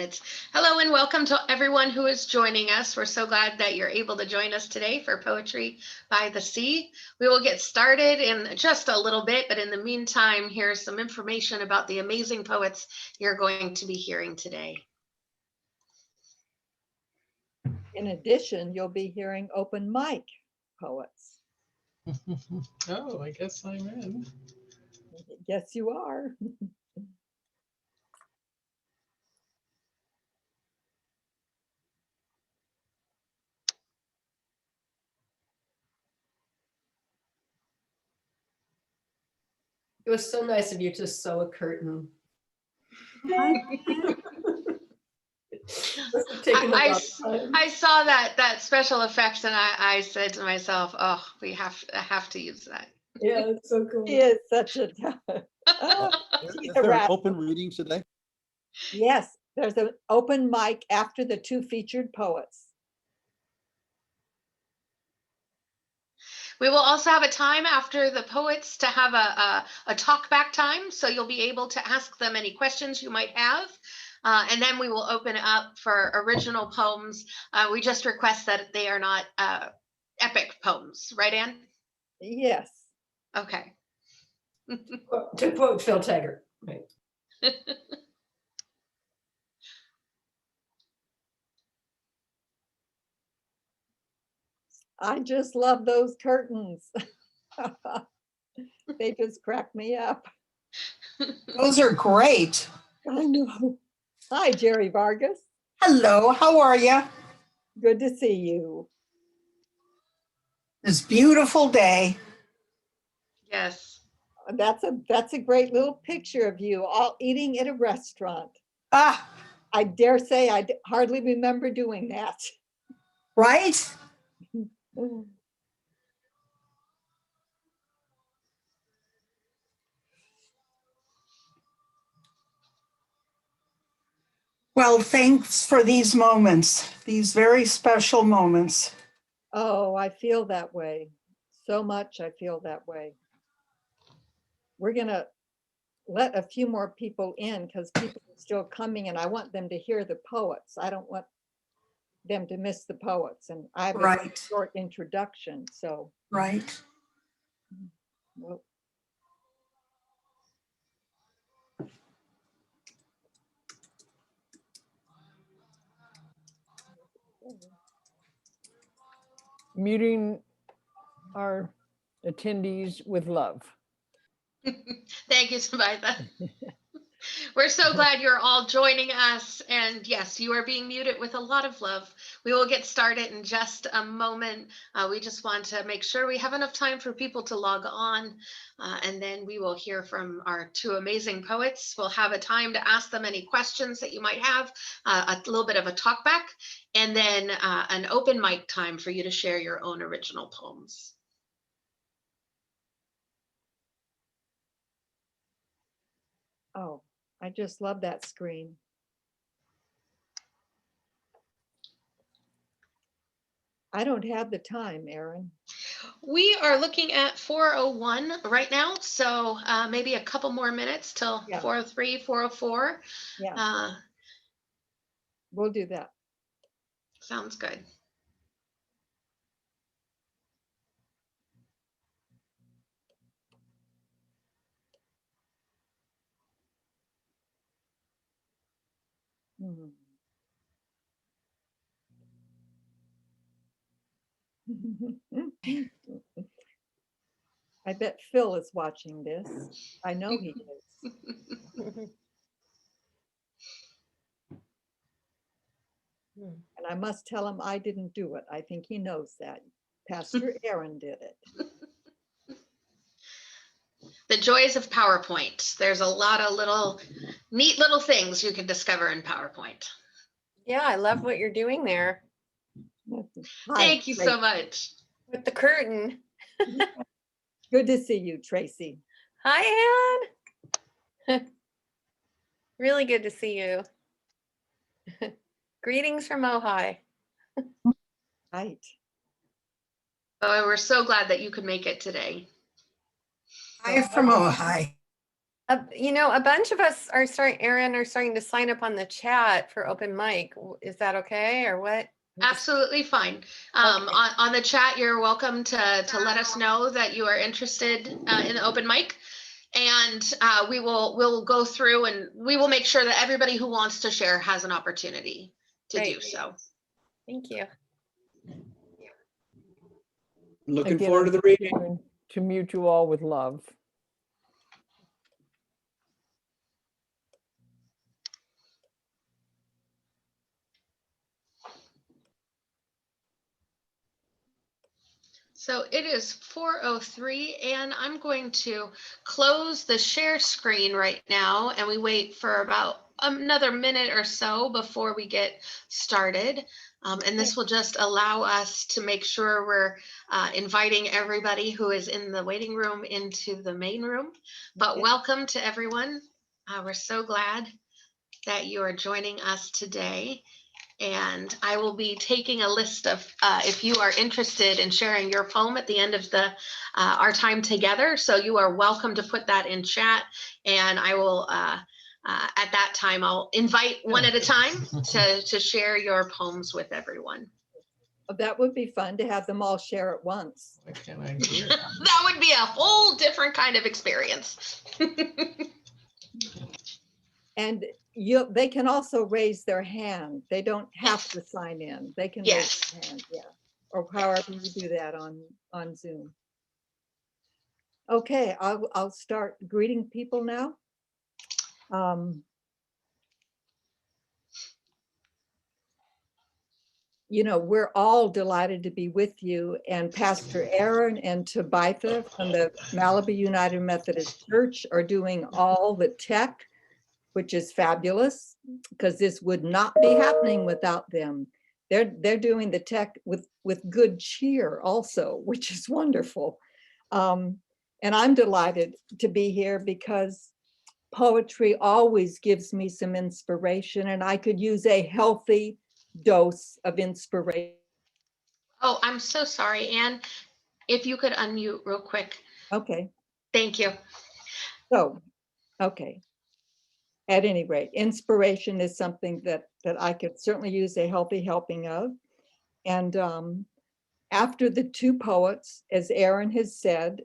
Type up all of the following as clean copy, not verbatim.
Hello and welcome to everyone who is joining us. We're so glad that you're able to join us today for Poetry by the Sea. We will get started in just a little bit, but in the meantime, here's some information about the amazing poets you're going to be hearing today. In addition, you'll be hearing open mic poets. Oh, I guess I'm in. Yes, you are. It was so nice of you to sew a curtain. I saw that special effects and I said to myself, oh, we have to use that. Yeah, it's so cool. He is such a Is there an open reading today? Yes, there's an open mic after the two featured poets. We will also have a time after the poets to have a talk back time, so you'll be able to ask them any questions you might have. And then we will open up for original poems. We just request that they are not epic poems, right, Anne? Yes. Okay. To quote Phil Taggart, right? I just love those curtains. They just crack me up. Those are great. I know. Hi, Jerry Vargas. Hello, how are you? Good to see you. This beautiful day. Yes. That's a great little picture of you all eating at a restaurant. Ah, I dare say I hardly remember doing that. right? Well, thanks for these moments, these very special moments. Oh, I feel that way. So much I feel that way. We're gonna let a few more people in because people are still coming and I want them to hear the poets. I don't want them to miss the poets. And I have a Right. short introduction, so. Right. Well, muting our attendees with love. Thank you, Samantha. We're so glad you're all joining us. And yes, you are being muted with a lot of love. We will get started in just a moment. We just want to make sure we have enough time for people to log on. And then we will hear from our two amazing poets. We'll have a time to ask them any questions that you might have, a little bit of a talk back, and then an open mic time for you to share your own original poems. oh, I just love that screen. I don't have the time, Erin. We are looking at 4:01 right now, so maybe a couple more minutes till 4:03, 4:04. Yeah, we'll do that. Sounds good. Mhm. I bet Phil is watching this. I know he is. And I must tell him I didn't do it. I think he knows that. Pastor Aaron did it. The joys of PowerPoint. There's a lot of neat little things you can discover in PowerPoint. Yeah, I love what you're doing there Thank you so much. with the curtain. Good to see you, Tracy. Hi, Anne. Really good to see you. Greetings from Ojai. Right. Oh, we're so glad that you could make it today. Hi from Ojai. You know, a bunch of us are Aaron, are starting to sign up on the chat for open mic. Is that okay or what? Absolutely fine. On the chat, you're welcome to let us know that you are interested in the open mic. And we'll go through and we will make sure that everybody who wants to share has an opportunity to do so. Thank you. Looking Again, forward to I'm the reading. continuing to mute you all with love. So it is 4:03 and I'm going to close the share screen right now and we wait for about another minute or so before we get started. And this will just allow us to make sure we're inviting everybody who is in the waiting room into the main room. But welcome to everyone. We're so glad that you are joining us today. And I will be taking a list of if you are interested in sharing your poem at the end of our time together. So you are welcome to put that in chat, and I will at that time I'll invite one at a time to share your poems with everyone. That would be fun to have them all share at once. Why can't I hear? That would be a whole different kind of experience. And they can also raise their hand. They don't have to sign in. They can raise their hand, yeah. Or however you do that on Zoom. Okay, I'll start greeting people now. You know, we're all delighted to be with you, and Pastor Aaron and Tabitha from the Malibu United Methodist Church are doing all the tech, which is fabulous because this would not be happening without them. They're doing the tech with good cheer also, which is wonderful. And I'm delighted to be here because poetry always gives me some inspiration, and I could use a healthy dose of inspiration. Oh, I'm so sorry, Anne. If you could unmute real quick. Okay. Thank you. So, okay. At any rate, inspiration is something that I could certainly use a healthy helping of. And after the two poets, as Aaron has said,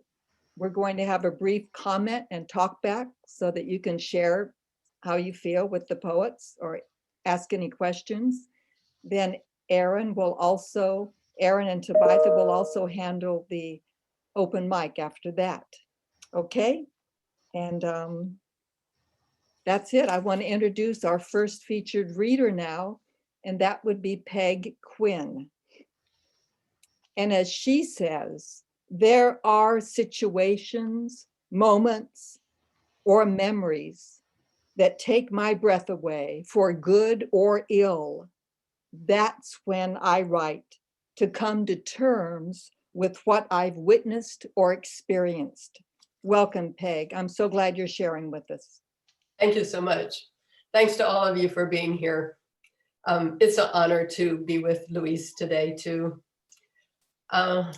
we're going to have a brief comment and talk back so that you can share how you feel with the poets or ask any questions. Then Aaron and Tabitha will also handle the open mic after that. Okay? And that's it. I want to introduce our first featured reader now, and that would be Peg Quinn. And as she says, there are situations, moments, or memories that take my breath away for good or ill. That's when I write to come to terms with what I've witnessed or experienced. Welcome, Peg. I'm so glad you're sharing with us. Thank you so much. Thanks to all of you for being here. It's an honor to be with Louise today too. I've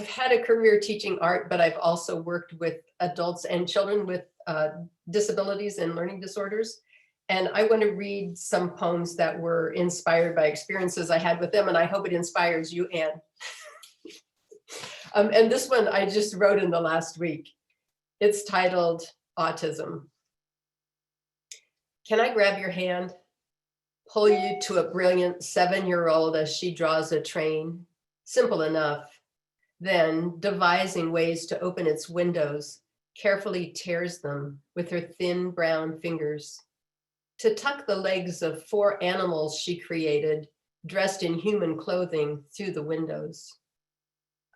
had a career teaching art, but I've also worked with adults and children with disabilities and learning disorders. And I want to read some poems that were inspired by experiences I had with them, and I hope it inspires you, Anne. And this one I just wrote in the last week. It's titled Autism. Can I grab your hand, pull you to a brilliant 7-year-old as she draws a train? Simple enough. Then, devising ways to open its windows, carefully tears them with her thin brown fingers. To tuck the legs of 4 animals she created, dressed in human clothing, through the windows,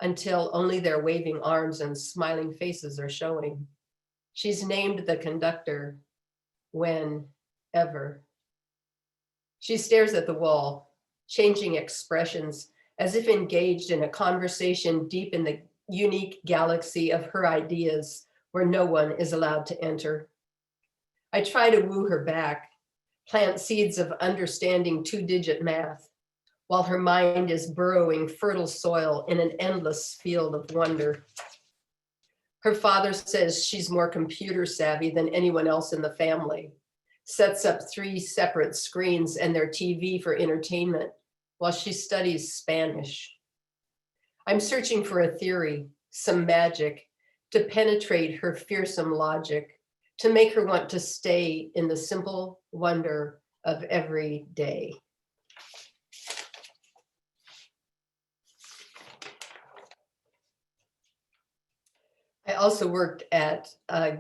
until only their waving arms and smiling faces are showing. She's named the conductor, whenever. She stares at the wall, changing expressions as if engaged in a conversation deep in the unique galaxy of her ideas where no one is allowed to enter. I try to woo her back, plant seeds of understanding 2-digit math, while her mind is burrowing fertile soil in an endless field of wonder. Her father says she's more computer savvy than anyone else in the family, sets up 3 separate screens and their TV for entertainment while she studies Spanish. I'm searching for a theory, some magic, to penetrate her fearsome logic, to make her want to stay in the simple wonder of every day. I also worked at a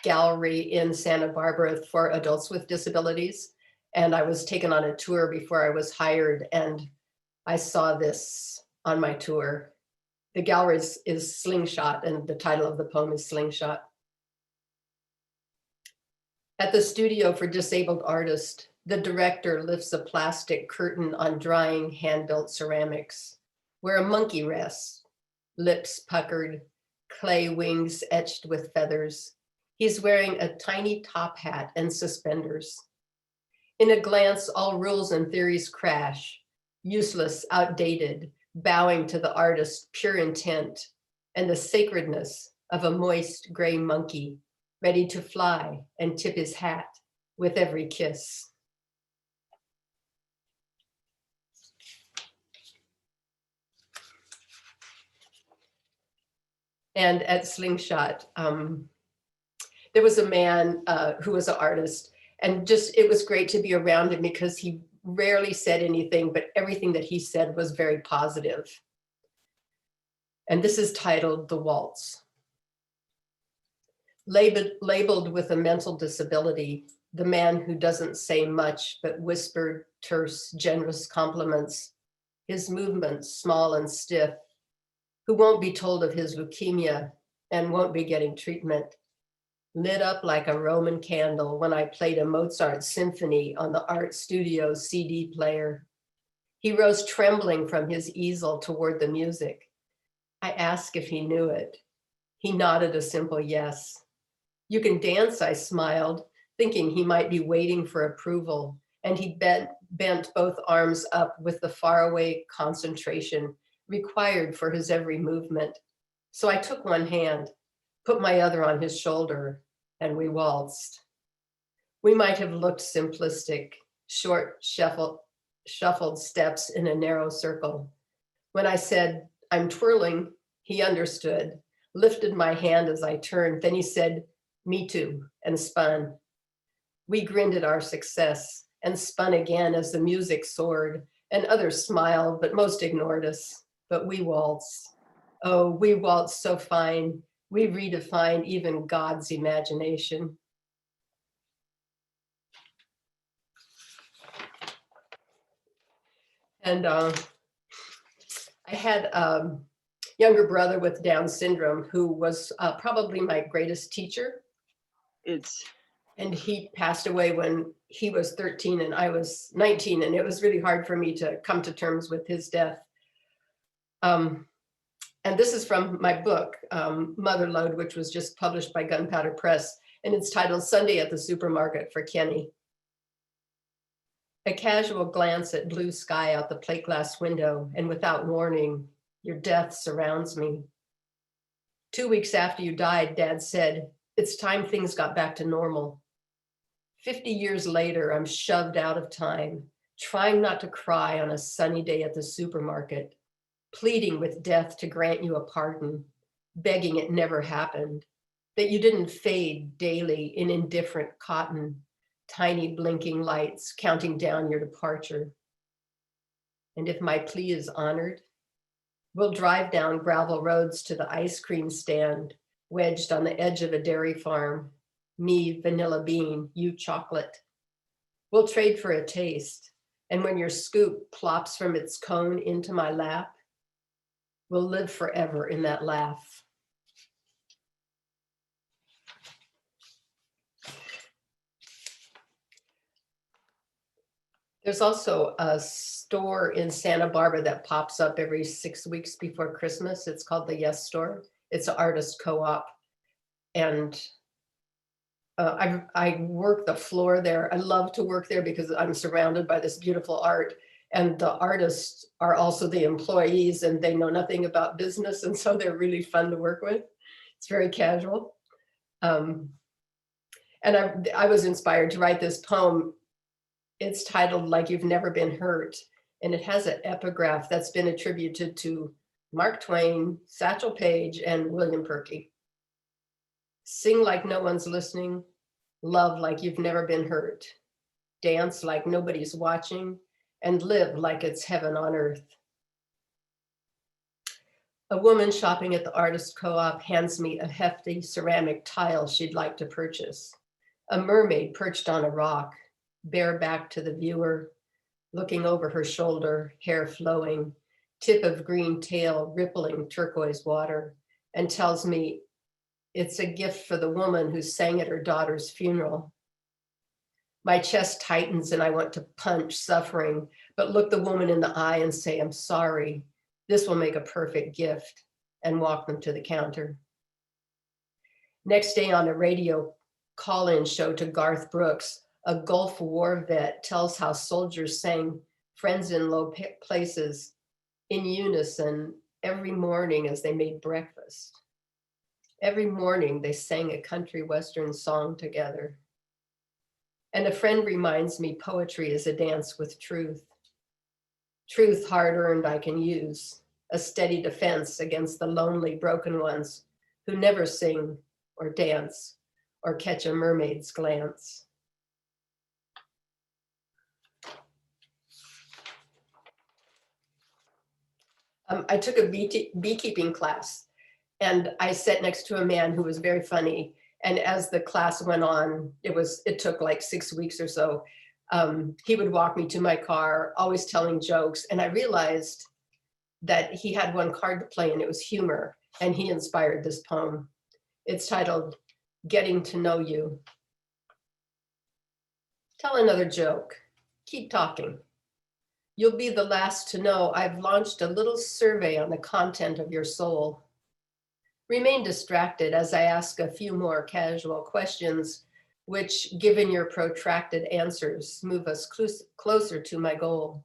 gallery in Santa Barbara for adults with disabilities. And I was taken on a tour before I was hired, and I saw this on my tour. The gallery is Slingshot, and the title of the poem is Slingshot. At the studio for disabled artists, the director lifts a plastic curtain on drying hand-built ceramics, where a monkey rests, lips puckered, clay wings etched with feathers. He's wearing a tiny top hat and suspenders. In a glance, all rules and theories crash, useless, outdated, bowing to the artist's pure intent and the sacredness of a moist gray monkey ready to fly and tip his hat with every kiss. And at Slingshot, there was a man who was an artist, and just, it was great to be around him because he rarely said anything, but everything that he said was very positive. And this is titled The Waltz. Labeled with a mental disability, the man who doesn't say much but whispered terse, generous compliments, his movements small and stiff, who won't be told of his leukemia and won't be getting treatment, lit up like a Roman candle when I played a Mozart symphony on the art studio CD player. He rose trembling from his easel toward the music. I asked if he knew it. He nodded a simple yes. You can dance, I smiled, thinking he might be waiting for approval, and he bent both arms up with the faraway concentration required for his every movement. So I took one hand, put my other on his shoulder, and we waltzed. We might have looked simplistic, short, shuffled steps in a narrow circle. When I said, I'm twirling, he understood, lifted my hand as I turned. Then he said, me too, and spun. We grinned at our success and spun again as the music soared, and others smiled, but most ignored us. But we waltzed. Oh, we waltzed so fine. We redefined even God's imagination. And I had a younger brother with Down syndrome who was probably my greatest teacher. And he passed away when he was 13 and I was 19, and it was really hard for me to come to terms with his death. And this is from my book, Motherlode, which was just published by Gunpowder Press, and it's titled Sunday at the Supermarket for Kenny. A casual glance at blue sky out the plate glass window, and without warning, your death surrounds me. 2 weeks after you died, Dad said, it's time things got back to normal. 50 years later, I'm shoved out of time, trying not to cry on a sunny day at the supermarket, pleading with death to grant you a pardon, begging it never happened, that you didn't fade daily in indifferent cotton, tiny blinking lights counting down your departure. And if my plea is honored, we'll drive down gravel roads to the ice cream stand, wedged on the edge of a dairy farm, me vanilla bean, you chocolate. We'll trade for a taste, and when your scoop plops from its cone into my lap, we'll live forever in that laugh. There's also a store in Santa Barbara that pops up every 6 weeks before Christmas. It's called the Yes Store. It's an artist co-op. And I work the floor there. I love to work there because I'm surrounded by this beautiful art. And the artists are also the employees, and they know nothing about business. And so they're really fun to work with. It's very casual. And I was inspired to write this poem. It's titled Like You've Never Been Hurt. And it has an epigraph that's been attributed to Mark Twain, Satchel Paige, and William Perky. Sing like no one's listening, love like you've never been hurt, dance like nobody's watching, and live like it's heaven on earth. A woman shopping at the artist co-op hands me a hefty ceramic tile she'd like to purchase. A mermaid perched on a rock, bareback to the viewer, looking over her shoulder, hair flowing, tip of green tail rippling turquoise water, and tells me it's a gift for the woman who sang at her daughter's funeral. My chest tightens and I want to punch suffering, but look the woman in the eye and say, I'm sorry, this will make a perfect gift, and walk them to the counter. Next day on a radio call-in show to Garth Brooks, a Gulf War vet tells how soldiers sang Friends in Low Places in unison every morning as they made breakfast. Every morning they sang a country western song together. And a friend reminds me poetry is a dance with truth. Truth hard-earned I can use, a steady defense against the lonely broken ones who never sing or dance or catch a mermaid's glance. I took a beekeeping class, and I sat next to a man who was very funny. And as the class went on, it took like 6 weeks or so. He would walk me to my car, always telling jokes. And I realized that he had one card to play, and it was humor. And he inspired this poem. It's titled, Getting to Know You. Tell another joke. Keep talking. You'll be the last to know I've launched a little survey on the content of your soul. Remain distracted as I ask a few more casual questions, which, given your protracted answers, move us closer to my goal.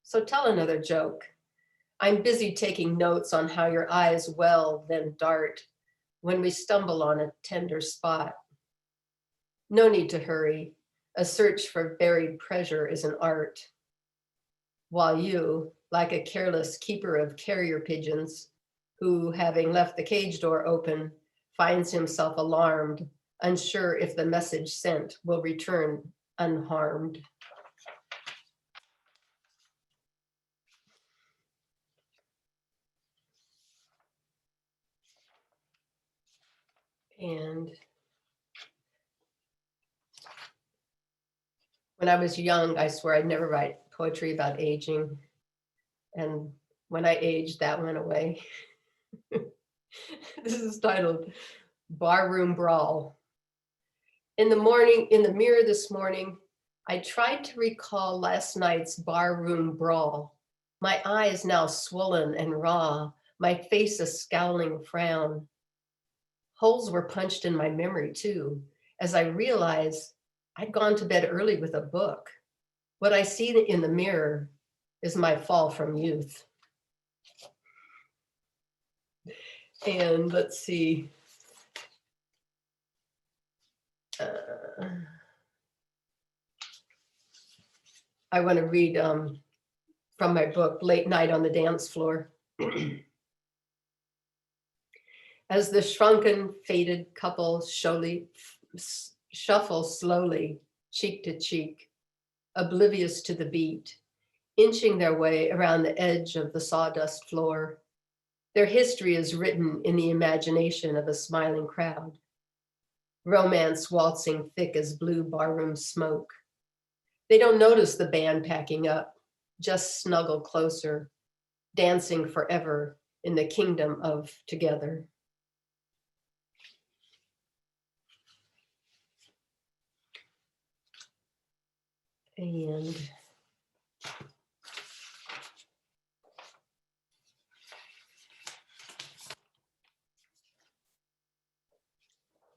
So tell another joke. I'm busy taking notes on how your eyes well, then dart when we stumble on a tender spot. No need to hurry. A search for buried treasure is an art. While you, like a careless keeper of carrier pigeons, who, having left the cage door open, finds himself alarmed, unsure if the message sent will return unharmed. And when I was young, I swear I'd never write poetry about aging. And when I aged, that went away. This is titled Barroom Brawl. In the mirror this morning, I tried to recall last night's barroom brawl. My eyes now swollen and raw, my face a scowling frown. Holes were punched in my memory too, as I realized I'd gone to bed early with a book. What I see in the mirror is my fall from youth. And let's see. I want to read from my book, Late Night on the Dance Floor. As the shrunken, faded couple shuffle slowly, cheek to cheek, oblivious to the beat, inching their way around the edge of the sawdust floor. Their history is written in the imagination of a smiling crowd. Romance waltzing thick as blue barroom smoke. They don't notice the band packing up, just snuggle closer, dancing forever in the kingdom of together. And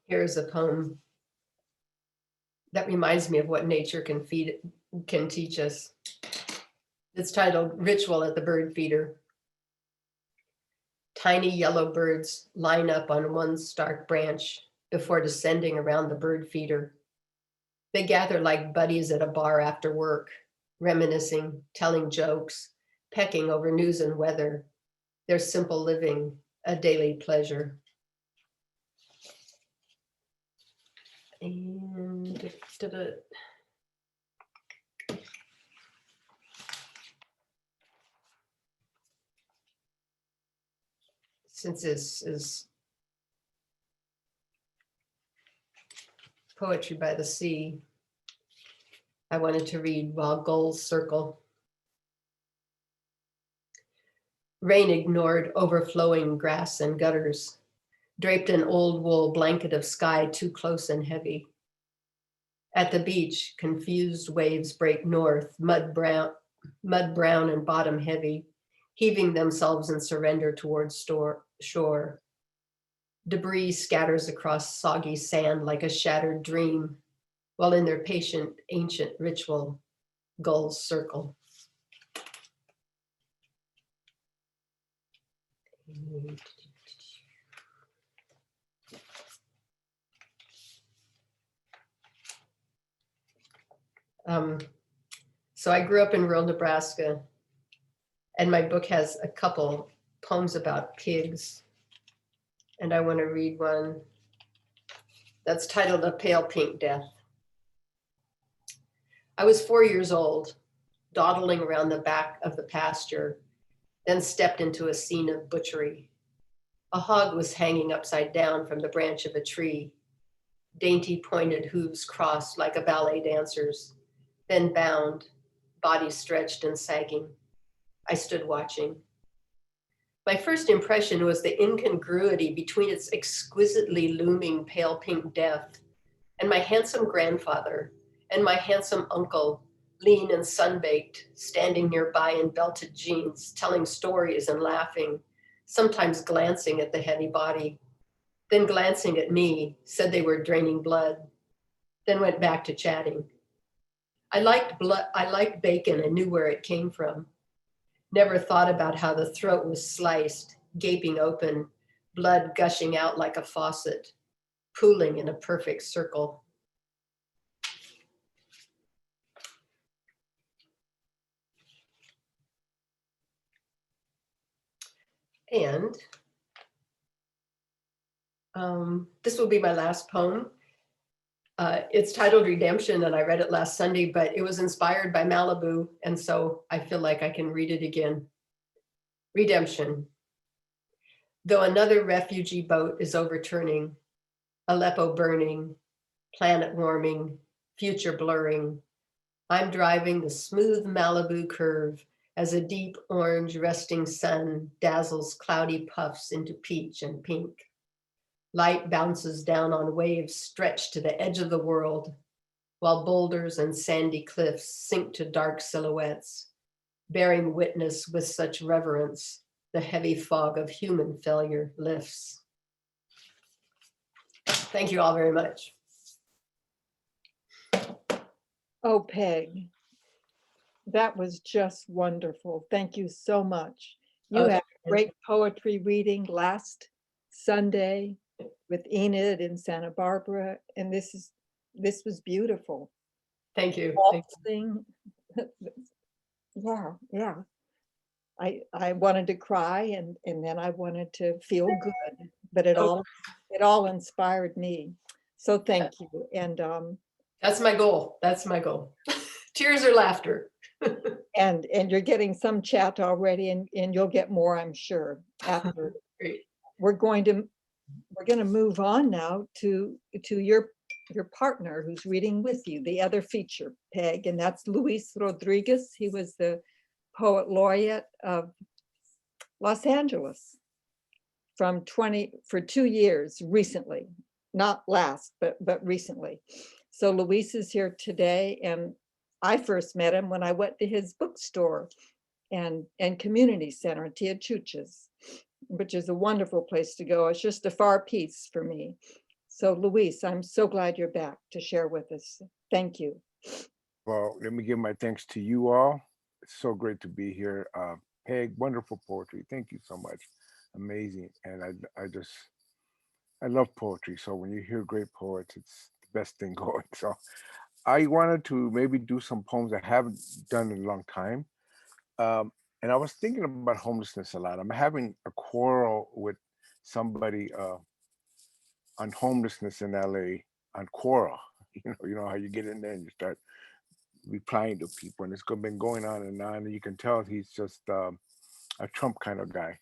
here's a poem that reminds me of what nature can teach us. It's titled Ritual at the Bird Feeder. Tiny yellow birds line up on one stark branch before descending around the bird feeder. They gather like buddies at a bar after work, reminiscing, telling jokes, pecking over news and weather, their simple living, a daily pleasure. And since this is poetry by the sea, I wanted to read While Gulls Circle. Rain ignored overflowing grass and gutters, draped an old wool blanket of sky too close and heavy. At the beach, confused waves break north, mud brown and bottom heavy, heaving themselves in surrender towards shore. Debris scatters across soggy sand like a shattered dream, while in their patient, ancient ritual, gulls circle. So I grew up in rural Nebraska, and my book has a couple poems about pigs. And I want to read one that's titled A Pale Pink Death. I was 4 years old, dawdling around the back of the pasture, then stepped into a scene of butchery. A hog was hanging upside down from the branch of a tree, dainty pointed hooves crossed like a ballet dancer's, then bound, body stretched and sagging. I stood watching. My first impression was the incongruity between its exquisitely looming pale pink death and my handsome grandfather and my handsome uncle, lean and sunbaked, standing nearby in belted jeans, telling stories and laughing, sometimes glancing at the heavy body, then glancing at me, said they were draining blood, then went back to chatting. I liked bacon and knew where it came from. Never thought about how the throat was sliced, gaping open, blood gushing out like a faucet, pooling in a perfect circle. And this will be my last poem. It's titled Redemption, and I read it last Sunday, but it was inspired by Malibu, and so I feel like I can read it again. Redemption. Though another refugee boat is overturning, Aleppo burning, planet warming, future blurring, I'm driving the smooth Malibu curve as a deep orange resting sun dazzles cloudy puffs into peach and pink. Light bounces down on waves stretched to the edge of the world, while boulders and sandy cliffs sink to dark silhouettes, bearing witness with such reverence, the heavy fog of human failure lifts. Thank you all very much. Oh, Peg, that was just wonderful. Thank you so much. You had a great poetry reading last Sunday with Enid in Santa Barbara, and this was beautiful. Thank you. Thing. Yeah. I wanted to cry and then I wanted to feel good, but it all inspired me. So thank you. And that's my goal. That's my goal. Tears or laughter. and you're getting some chat already, and you'll get more, I'm sure. After Great. we're going to move on now to your partner who's reading with you, the other feature, Peg, and that's Luis Rodriguez. He was the poet laureate of Los Angeles for 2 years recently, not last, but recently. So Luis is here today, and I first met him when I went to his bookstore and community center, Tia Chuch's, which is a wonderful place to go. It's just a far piece for me. So Luis, I'm so glad you're back to share with us. Thank you. Well, let me give my thanks to you all. It's so great to be here. Peg, wonderful poetry. Thank you so much. amazing. And I love poetry. So when you hear great poets, it's the best thing going. So I wanted to maybe do some poems I haven't done in a long time. Um, and I was thinking about homelessness a lot. I'm having a quarrel with somebody on homelessness in LA on Quora. You know how you get in there and you start replying to people, and been going on and on. And you can tell he's just a Trump kind of guy.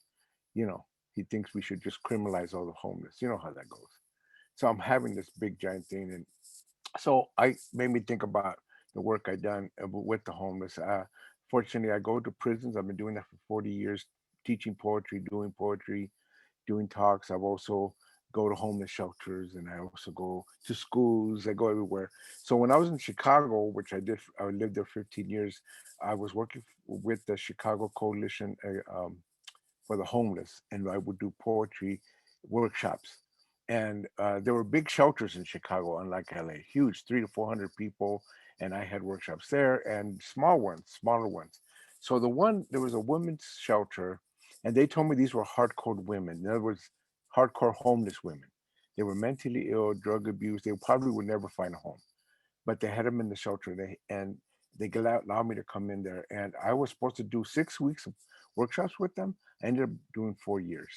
You know, he thinks we should just criminalize all the homeless. You know how that goes. So I'm having this big giant thing, and so I made me think about the work I done with the homeless. Fortunately, I go to prisons. I've been doing that for 40 years, teaching poetry, doing talks. I've also go to homeless shelters, and I also go to schools. I go everywhere. So when I was in Chicago, which I lived there 15 years. I was working with the Chicago Coalition for the homeless, and I would do poetry workshops. And there were big shelters in Chicago, unlike LA, huge, 300 to 400 people. And I had workshops there and small ones, smaller ones. So there was a women's shelter, and they told me these were hardcore women. In other words, hardcore homeless women. They were mentally ill, drug abused. They probably would never find a home, but they had them in the shelter. They allowed me to come in there, and I was supposed to do 6 weeks of workshops with them. I ended up doing 4 years.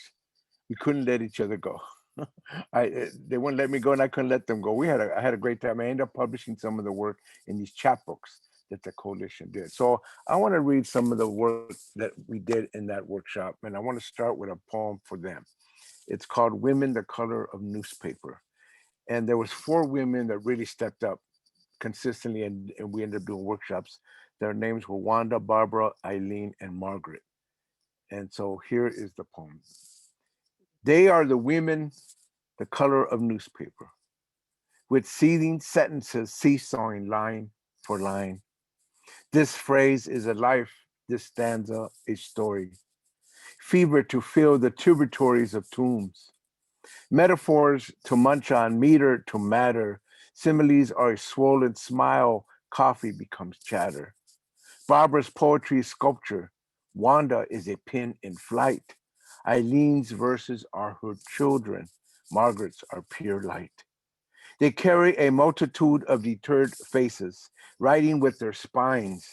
We couldn't let each other go. They wouldn't let me go, and I couldn't let them go. I had a great time. I ended up publishing some of the work in these chapbooks that the coalition did. So I want to read some of the work that we did in that workshop, and I want to start with a poem for them. It's called "Women: The Color of Newspaper," and there was 4 women that really stepped up consistently, and we ended up doing workshops. Their names were Wanda, Barbara, Eileen, and Margaret. And so here is the poem. They are the women, the color of newspaper, with seething sentences seesawing line for line. This phrase is a life, this stanza a story. Fever to fill the tributaries of tombs. Metaphors to munch on, meter to matter. Similes are a swollen smile, coffee becomes chatter. Barbara's poetry is sculpture. Wanda is a pen in flight. Eileen's verses are her children. Margaret's are pure light. They carry a multitude of deterred faces, writing with their spines.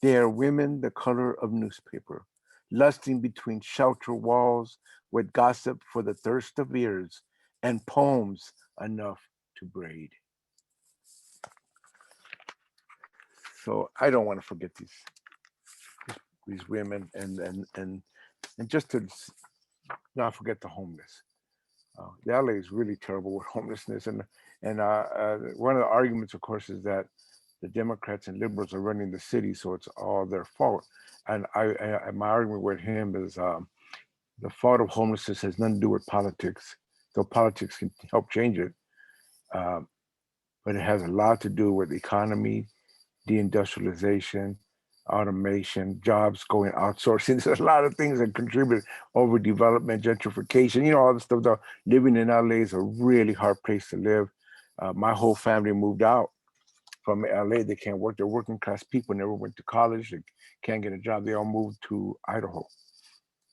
They are women the color of newspaper, lusting between shelter walls with gossip for the thirst of ears and poems enough to braid. So I don't want to forget these women and just to not forget the homeless. The LA is really terrible with homelessness, and one of the arguments, of course, is that the Democrats and liberals are running the city, so it's all their fault. And my argument with him is the fault of homelessness has nothing to do with politics, though politics can help change it. Um, but it has a lot to do with the economy, deindustrialization, automation, jobs going outsourcing. There's a lot of things that contribute. Overdevelopment, gentrification, all the stuff. Living in LA is a really hard place to live. My whole family moved out from LA. They can't work. They're working class people, never went to college. They can't get a job. They all moved to Idaho.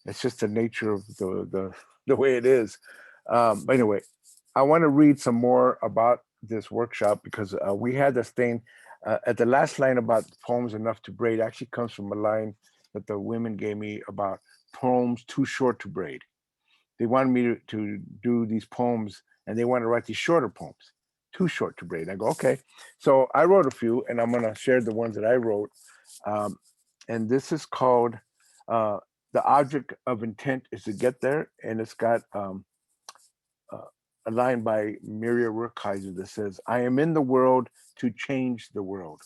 It's just the nature of the way it is. But anyway, I want to read some more about this workshop because we had this thing at the last line about poems enough to braid actually comes from a line that the women gave me about poems too short to braid. They wanted me to do these poems, and they want to write these shorter poems, too short to braid. I go, okay. So I wrote a few, and I'm going to share the ones that I wrote. And this is called The Object of Intent is to Get There. And it's got a line by Muriel Rukeyser that says, I am in the world to change the world.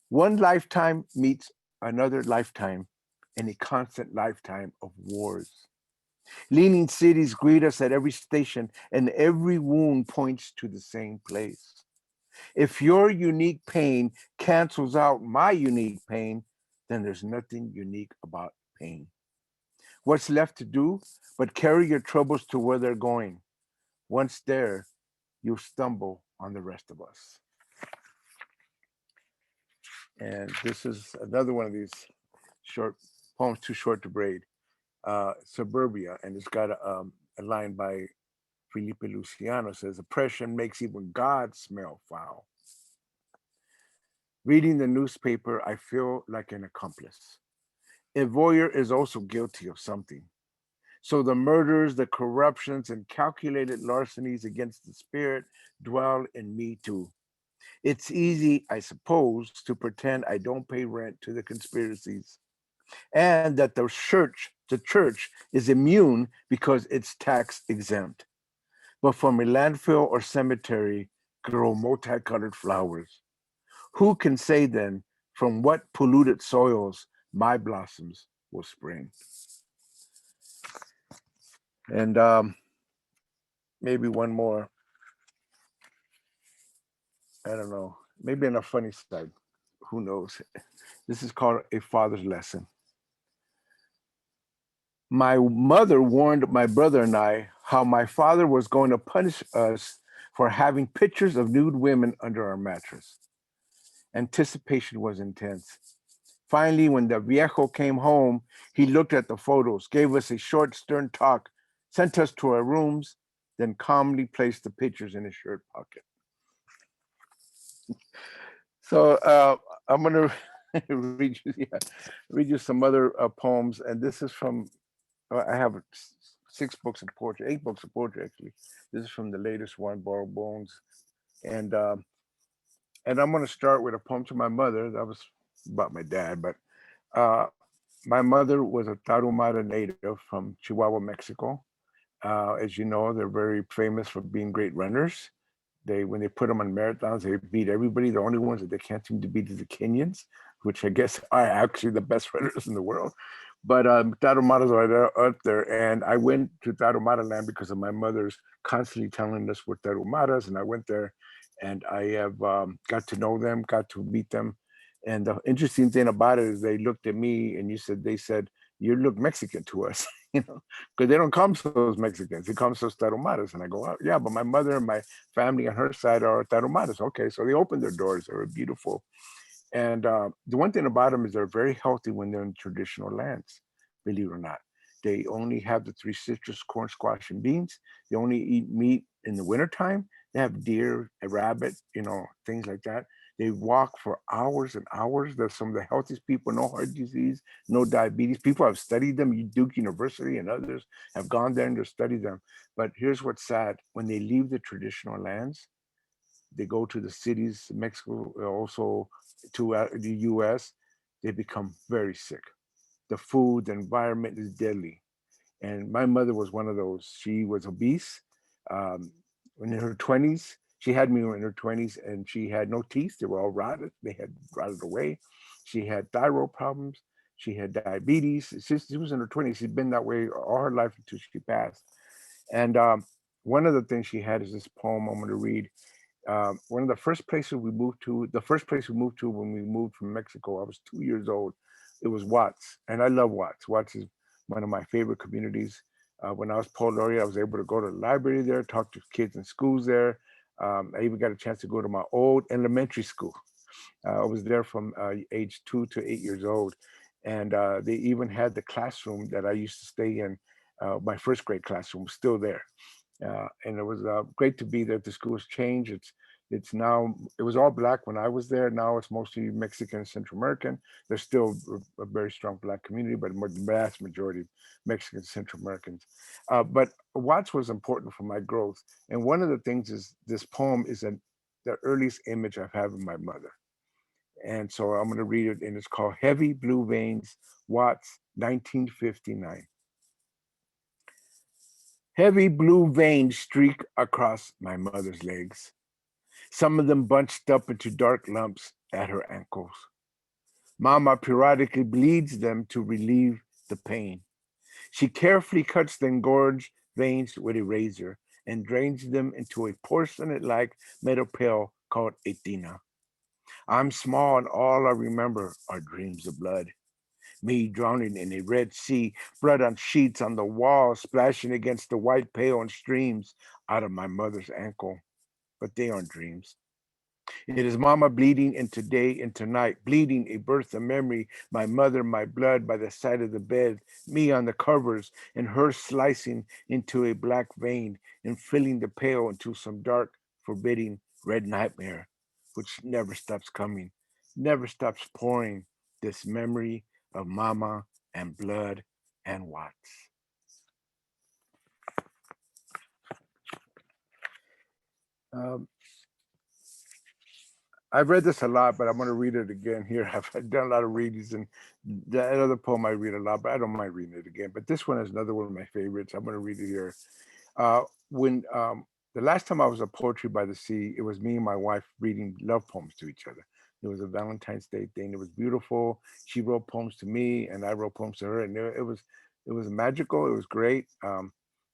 One lifetime meets another lifetime in a constant lifetime of wars. Leaning cities greet us at every station, and every wound points to the same place. If your unique pain cancels out my unique pain, then there's nothing unique about pain. What's left to do but carry your troubles to where they're going? Once there, you'll stumble on the rest of us. And this is another one of these short poems, too short to braid. Suburbia, and it's got a line by Felipe Luciano says, oppression makes even God smell foul. Reading the newspaper, I feel like an accomplice. A voyeur is also guilty of something. So the murders, the corruptions, and calculated larcenies against the spirit dwell in me too. It's easy, I suppose, to pretend I don't pay rent to the conspiracies, and that the church is immune because it's tax exempt. But from a landfill or cemetery grow multicolored flowers. Who can say then from what polluted soils my blossoms will spring? And maybe one more, I don't know, maybe on a funny side, who knows? This is called A Father's Lesson. My mother warned my brother and I how my father was going to punish us for having pictures of nude women under our mattress. Anticipation was intense. Finally, when the viejo came home, he looked at the photos, gave us a short, stern talk, sent us to our rooms, then calmly placed the pictures in his shirt pocket. So I'm going to read you some other poems, and this is from, I have 6 books of poetry, 8 books of poetry actually. This is from the latest one, Borrowed Bones, and I'm going to start with a poem to my mother. That was about my dad, but my mother was a Tarahumara native from Chihuahua, Mexico. As you know, they're very famous for being great runners. When they put them on marathons, they beat everybody. The only ones that they can't seem to beat is the Kenyans, which I guess are actually the best runners in the world. But Tarahumaras are out there, and I went to Tarahumara land because of my mother's constantly telling us we're Tarahumaras, and I went there, and I have got to know them, got to meet them. And the interesting thing about it is they looked at me, and they said, "You look Mexican to us," you know, because they don't come to those Mexicans. They come to those Tarahumaras, and I go, oh, "Yeah, but my mother and my family on her side are Tarahumaras." Okay, so they opened their doors. They were beautiful. And the one thing about them is they're very healthy when they're in traditional lands, believe it or not. They only have the 3 citrus, corn, squash, and beans. They only eat meat in the wintertime. They have deer, a rabbit, things like that. They walk for hours and hours. They're some of the healthiest people, no heart disease, no diabetes. People have studied them. Duke University and others have gone there and to study them. But here's what's sad. When they leave the traditional lands, they go to the cities, Mexico, also to the US, they become very sick. The food, the environment is deadly. And my mother was one of those. She was obese. In her 20s, she had me in her 20s, and she had no teeth. They were all rotted. They had rotted away. She had thyroid problems. She had diabetes. She was in her 20s. She'd been that way all her life until she passed. And one of the things she had is this poem I'm going to read. One of the first places we moved to, when we moved from Mexico, I was 2 years old. It was Watts, and I love Watts. Watts is one of my favorite communities. When I was poet laureate, I was able to go to the library there, talk to kids in schools there. I even got a chance to go to my old elementary school. I was there from age 2 to 8 years old. And they even had the classroom that I used to stay in. My first grade classroom was still there. And it was great to be there. The school has changed. It's now, it was all Black when I was there. Now it's mostly Mexican and Central American. There's still a very strong Black community, but the vast majority Mexican Central Americans. But Watts was important for my growth. And one of the things is this poem is the earliest image I have of my mother. And so I'm going to read it, and it's called Heavy Blue Veins, Watts, 1959. Heavy blue veins streak across my mother's legs, some of them bunched up into dark lumps at her ankles. Mama periodically bleeds them to relieve the pain. She carefully cuts the engorged veins with a razor and drains them into a porcelain-like metal pail called a tina. I'm small, and all I remember are dreams of blood. Me drowning in a red sea, blood on sheets on the wall, splashing against the white pail and streams out of my mother's ankle. But they aren't dreams. It is mama bleeding into day, into night, bleeding a birth of memory, my mother, my blood by the side of the bed, me on the covers, and her slicing into a black vein and filling the pail into some dark, forbidding red nightmare, which never stops coming, never stops pouring this memory of mama and blood and Watts. Um, I've read this a lot, but I'm going to read it again here. I've done a lot of readings, and that other poem I read a lot, but I don't mind reading it again. But this one is another one of my favorites. I'm going to read it here. When the last time I was at Poetry by the Sea, it was me and my wife reading love poems to each other. It was a Valentine's Day thing. It was beautiful. She wrote poems to me, and I wrote poems to her, and it was magical. It was great.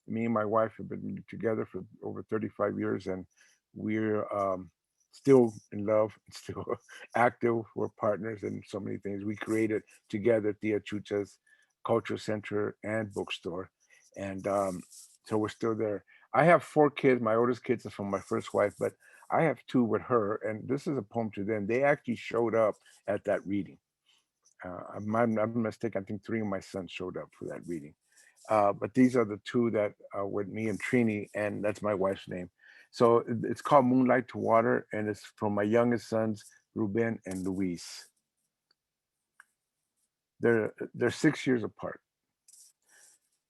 Me and my wife have been together for over 35 years, and we're still in love, still active. We're partners in so many things. We created together Tia Chucha's Cultural Center and bookstore, and so we're still there. I have 4 kids. My oldest kids are from my first wife, but I have 2 with her, and this is a poem to them. They actually showed up at that reading. I'm mistaken. I think 3 of my sons showed up for that reading. But these are the 2 that are with me and Trini, and that's my wife's name. So it's called Moonlight to Water, and it's from my youngest sons, Ruben and Luis. They're 6 years apart.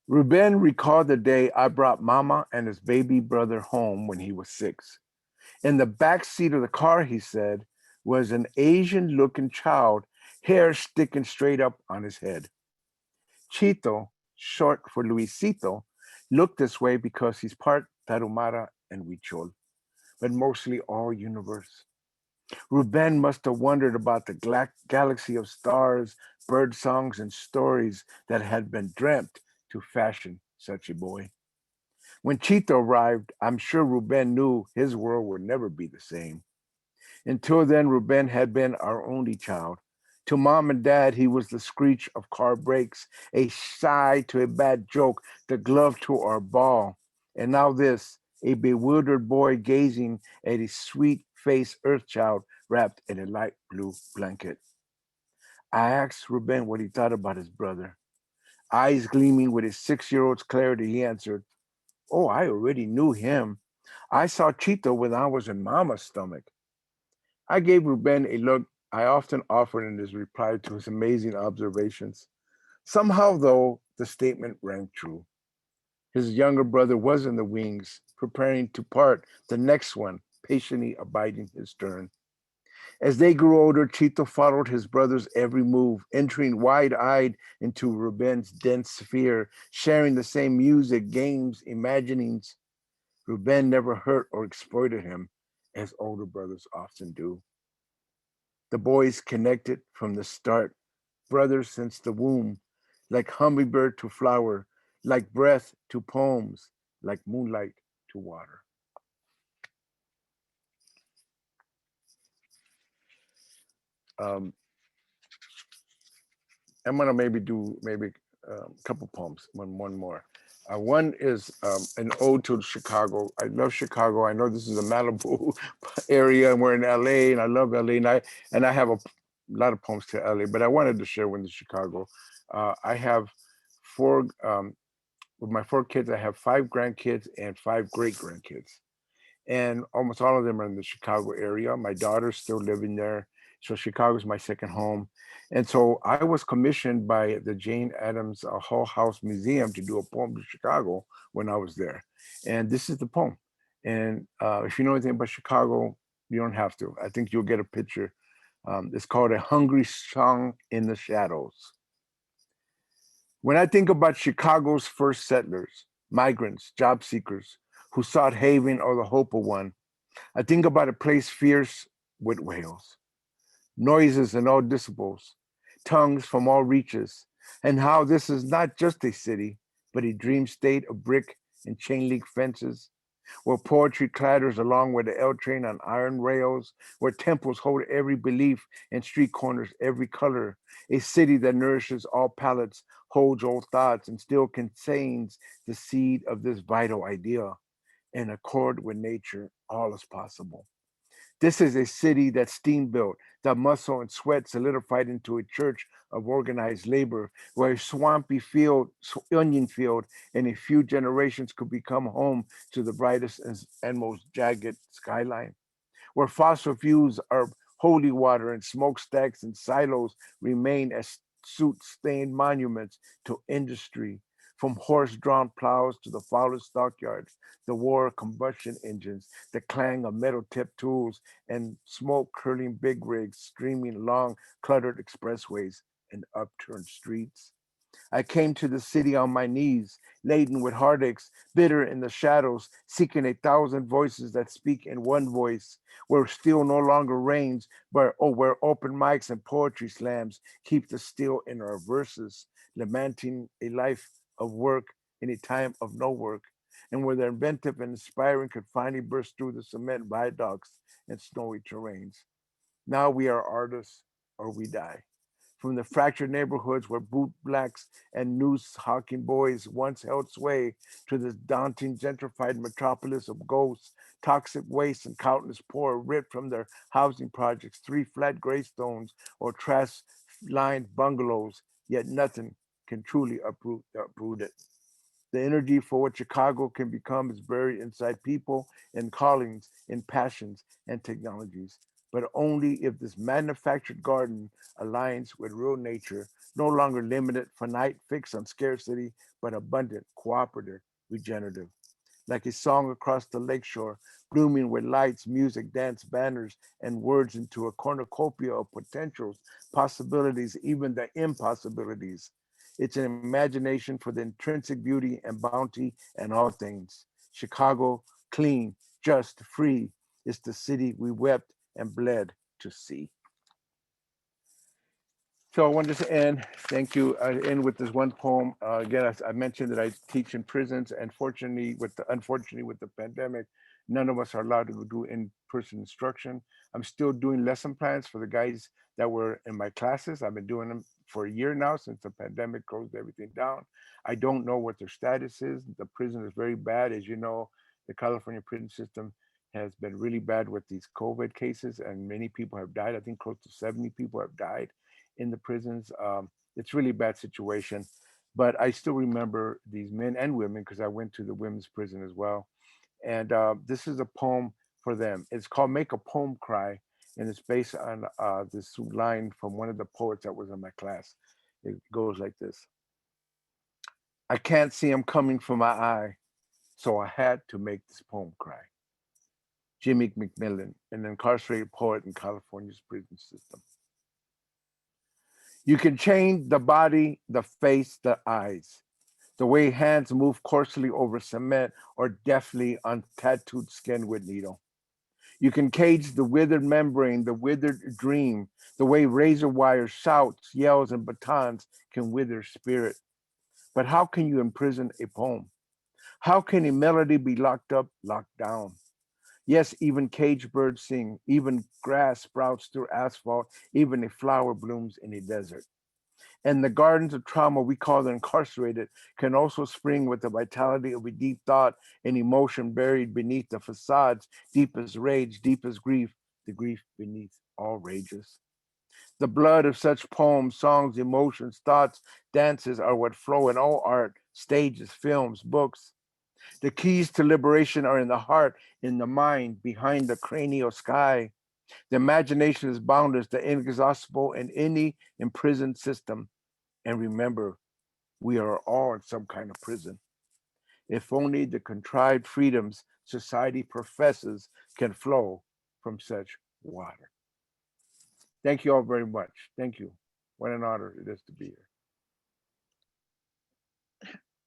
Ruben recalled the day I brought Mama and his baby brother home when he was 6. In the back seat of the car, he said, was an Asian-looking child, hair sticking straight up on his head. Chito, short for Luisito, looked this way because he's part Tarahumara and Huichol, but mostly all universe. Ruben must have wondered about the galaxy of stars, bird songs, and stories that had been dreamt to fashion such a boy. When Chito arrived, I'm sure Ruben knew his world would never be the same. Until then, Ruben had been our only child. To mom and dad, he was the screech of car brakes, a sigh to a bad joke, the glove to our ball. And now this, a bewildered boy gazing at a sweet-faced earth child wrapped in a light blue blanket. I asked Ruben what he thought about his brother. Eyes gleaming with his 6-year-old's clarity, he answered, "Oh, I already knew him. I saw Chito when I was in Mama's stomach." I gave Ruben a look I often offered in his reply to his amazing observations. Somehow, though, the statement rang true. His younger brother was in the wings, preparing to part the next one, patiently abiding his turn. As they grew older, Chito followed his brother's every move, entering wide-eyed into Ruben's dense sphere, sharing the same music, games, imaginings. Ruben never hurt or exploited him, as older brothers often do. The boys connected from the start, brothers since the womb, like hummingbird to flower, like breath to poems, like moonlight to water. Um, I'm gonna maybe do a couple poems, one more. One is an ode to Chicago. I love Chicago. I know this is a Malibu area, and we're in LA, and I love LA, and I have a lot of poems to LA, but I wanted to share one to Chicago. I have 4 with my 4 kids. I have 5 grandkids and 5 great grandkids, and almost all of them are in the Chicago area. My daughter's still living there, so Chicago's my second home. And so I was commissioned by the Jane Addams Hull House Museum to do a poem to Chicago when I was there. And this is the poem. And if you know anything about Chicago, you don't have to. I think you'll get a picture. It's called A Hungry Song in the Shadows. When I think about Chicago's first settlers, migrants, job seekers, who sought haven or the hope of one, I think about a place fierce with wails, noises in all decibels, tongues from all reaches, and how this is not just a city, but a dream state of brick and chain link fences, where poetry clatters along with the L train on iron rails, where temples hold every belief and street corners every color, a city that nourishes all palates, holds all thoughts, and still contains the seed of this vital idea. In accord with nature, all is possible. This is a city that's steam built, that muscle and sweat solidified into a church of organized labor, where a swampy field, onion field, in a few generations could become home to the brightest and most jagged skyline, where fossil fuels are holy water and smokestacks and silos remain as soot-stained monuments to industry, from horse-drawn plows to the foulest stockyards, the war of combustion engines, the clang of metal-tipped tools, and smoke-curling big rigs streaming along cluttered expressways and upturned streets. I came to the city on my knees, laden with heartaches, bitter in the shadows, seeking 1,000 voices that speak in one voice, where steel no longer reigns, but where open mics and poetry slams keep the steel in our verses, lamenting a life of work in a time of no work, and where the inventive and inspiring could finally burst through the cement viaducts and snowy terrains. Now we are artists or we die. From the fractured neighborhoods where bootblacks and noose hawking boys once held sway, to this daunting gentrified metropolis of ghosts, toxic waste, and countless poor ripped from their housing projects, three flat gravestones or trash-lined bungalows, yet nothing can truly uproot it. The energy for what Chicago can become is buried inside people and callings, in passions and technologies, but only if this manufactured garden aligns with real nature, no longer limited, finite, fixed on scarcity, but abundant, cooperative, regenerative. Like a song across the lakeshore, blooming with lights, music, dance, banners, and words into a cornucopia of potentials, possibilities, even the impossibilities. It's an imagination for the intrinsic beauty and bounty and all things. Chicago, clean, just, free, is the city we wept and bled to see. So I wanted to end, thank you, I end with this one poem. Again, I mentioned that I teach in prisons, and unfortunately with the pandemic, none of us are allowed to do in-person instruction. I'm still doing lesson plans for the guys that were in my classes. I've been doing them for a year now since the pandemic closed everything down. I don't know what their status is. The prison is very bad. As you know, the California prison system has been really bad with these COVID cases, and many people have died. I think close to 70 people have died in the prisons. It's really bad situation, but I still remember these men and women because I went to the women's prison as well. And this is a poem for them. It's called Make a Poem Cry, and it's based on this line from one of the poets that was in my class. It goes like this. I can't see him coming from my eye, so I had to make this poem cry. Jimmy McMillan, an incarcerated poet in California's prison system. You can change the body, the face, the eyes, the way hands move coarsely over cement or deftly on tattooed skin with needle. You can cage the withered membrane, the withered dream, the way razor wires, shouts, yells, and batons can wither spirit. But how can you imprison a poem? How can a melody be locked up, locked down? Yes, even caged birds sing, even grass sprouts through asphalt, even a flower blooms in a desert. And the gardens of trauma we call the incarcerated can also spring with the vitality of a deep thought and emotion buried beneath the facades, deepest rage, deepest grief, the grief beneath all rages. The blood of such poems, songs, emotions, thoughts, dances are what flow in all art, stages, films, books. The keys to liberation are in the heart, in the mind, behind the cranial sky. The imagination is boundless, the inexhaustible in any imprisoned system. And remember, we are all in some kind of prison. If only the contrived freedoms society professes can flow from such water. Thank you all very much. Thank you. What an honor it is to be here.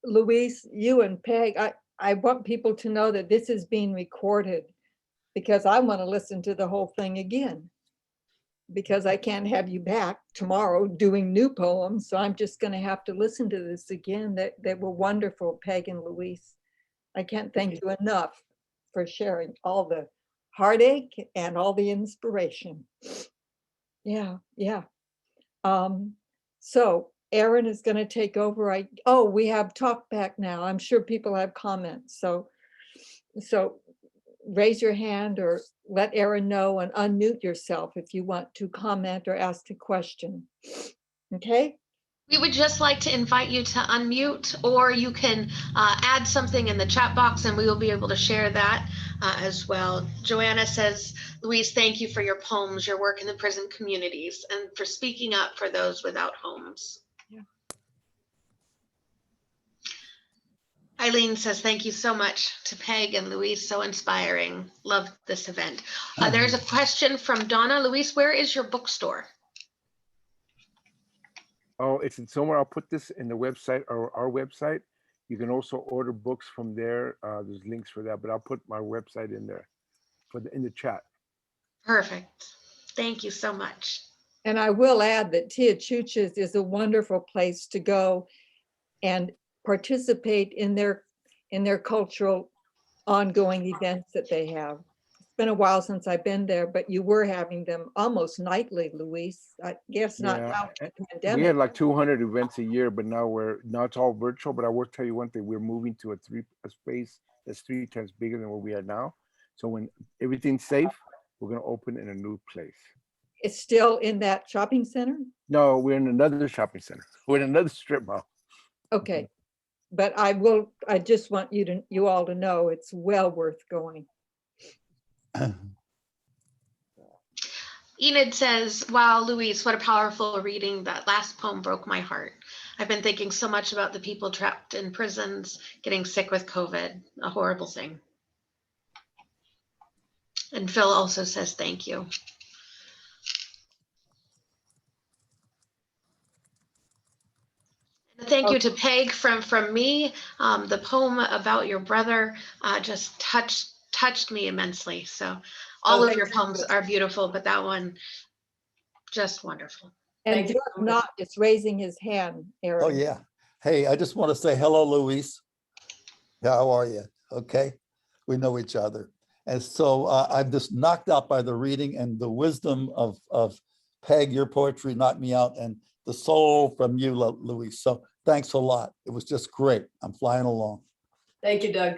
Luis, you and Peg, I want people to know that this is being recorded because I want to listen to the whole thing again. Because I can't have you back tomorrow doing new poems. So I'm just going to have to listen to this again. They were wonderful, Peg and Luis. I can't thank you enough for sharing all the heartache and all the inspiration. Yeah, yeah. So Aaron is going to take over. We have talk back now. I'm sure people have comments. So raise your hand or let Erin know and unmute yourself if you want to comment or ask a question. Okay? We would just like to invite you to unmute, or you can add something in the chat box and we will be able to share that as well. Joanna says, Louise, thank you for your poems, your work in the prison communities, and for speaking up for those without homes. Yeah. Eileen says, thank you so much to Peg and Louise, so inspiring. Love this event. There's a question from Donna. Louise, where is your bookstore? Oh, it's in somewhere. I'll put this in the website or our website. You can also order books from there. There's links for that, but I'll put my website in there in the chat. Perfect. Thank you so much. And I will add that Tia Chuch's is a wonderful place to go and participate in their cultural ongoing events that they have. It's been a while since I've been there, but you were having them almost nightly, Luis. I guess not Yeah, now with the we pandemic. had like 200 events a year, but now it's all virtual. But I will tell you one thing: we're moving to a space that's 3 times bigger than what we are now. So when everything's safe, we're going to open in a new place. It's still in that shopping center? No, we're in another shopping center. We're in another strip mall. Okay. But I just want you all to know it's well worth going. Enid says, wow, Louise, what a powerful reading. That last poem broke my heart. I've been thinking so much about the people trapped in prisons, getting sick with COVID, a horrible thing. And Phil also says, thank you. Thank you to Peg from me. The poem about your brother just touched me immensely. So all of your poems are beautiful, but that one, just wonderful. And Dirk Knott is raising his hand, Erin. Oh, yeah. Hey, I just want to say hello, Luis. How are you? Okay. We know each other. And so I'm just knocked out by the reading and the wisdom of Peg. Your poetry knocked me out, and the soul from you, Luis. So thanks a lot. It was just great. I'm flying along. Thank you, Doug.